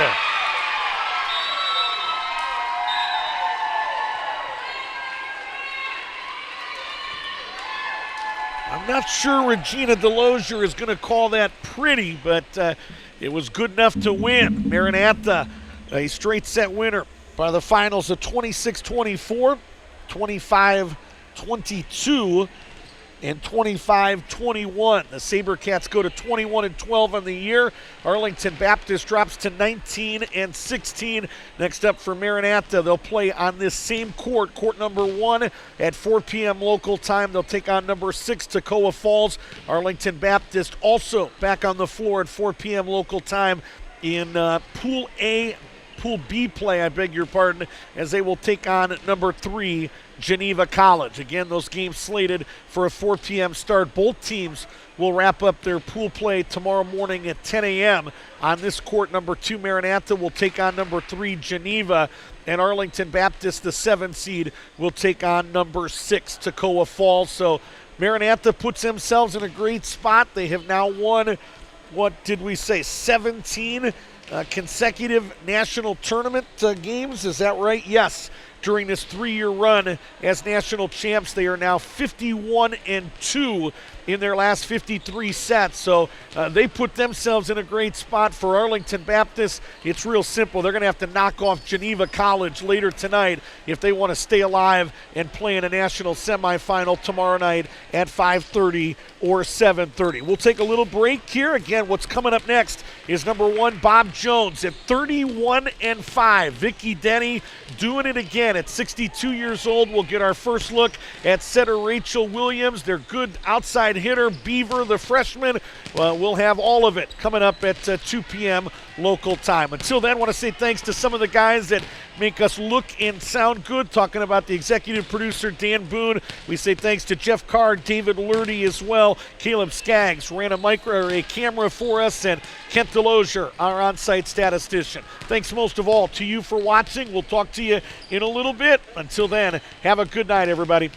I'm not sure Regina Delosier is going to call that pretty, but it was good enough to win. Maranatha, a straight set winner by the finals of 26-24, 25-22, and 25-21. The SaberCats go to 21-12 on the year. Arlington Baptist drops to 19-16. Next up for Maranatha, they'll play on this same court, court number 1 at 4 p.m. local time. They'll take on number 6 Toccoa Falls. Arlington Baptist also back on the floor at 4 p.m. local time in Pool B play, I beg your pardon, as they will take on number 3 Geneva College. Again, those games slated for a 4 p.m. start. Both teams will wrap up their pool play tomorrow morning at 10 a.m. on this court. Number 2 Maranatha will take on number 3 Geneva, and Arlington Baptist, the 7th seed, will take on number 6 Toccoa Falls. So Maranatha puts themselves in a great spot. They have now won, what did we say, 17 consecutive national tournament games. Is that right? Yes. During this 3-year run as national champs, they are now 51-2 in their last 53 sets. So they put themselves in a great spot. For Arlington Baptist, it's real simple. They're going to have to knock off Geneva College later tonight if they want to stay alive and play in a national semifinal tomorrow night at 5:30 or 7:30. We'll take a little break here. Again, what's coming up next is number 1 Bob Jones at 31-5. Vicki Denny doing it again at 62 years old. We'll get our first look at setter Rachel Williams, their good outside hitter, Beaver, the freshman. We'll have all of it coming up at 2 p.m. local time. Until then, I want to say thanks to some of the guys that make us look and sound good. Talking about the executive producer, Dan Boone. We say thanks to Jeff Carr, David Lurdy as well. Caleb Skaggs ran a camera for us, and Kent Delosier, our on-site statistician. Thanks most of all to you for watching. We'll talk to you in a little bit. Until then, have a good night, everybody.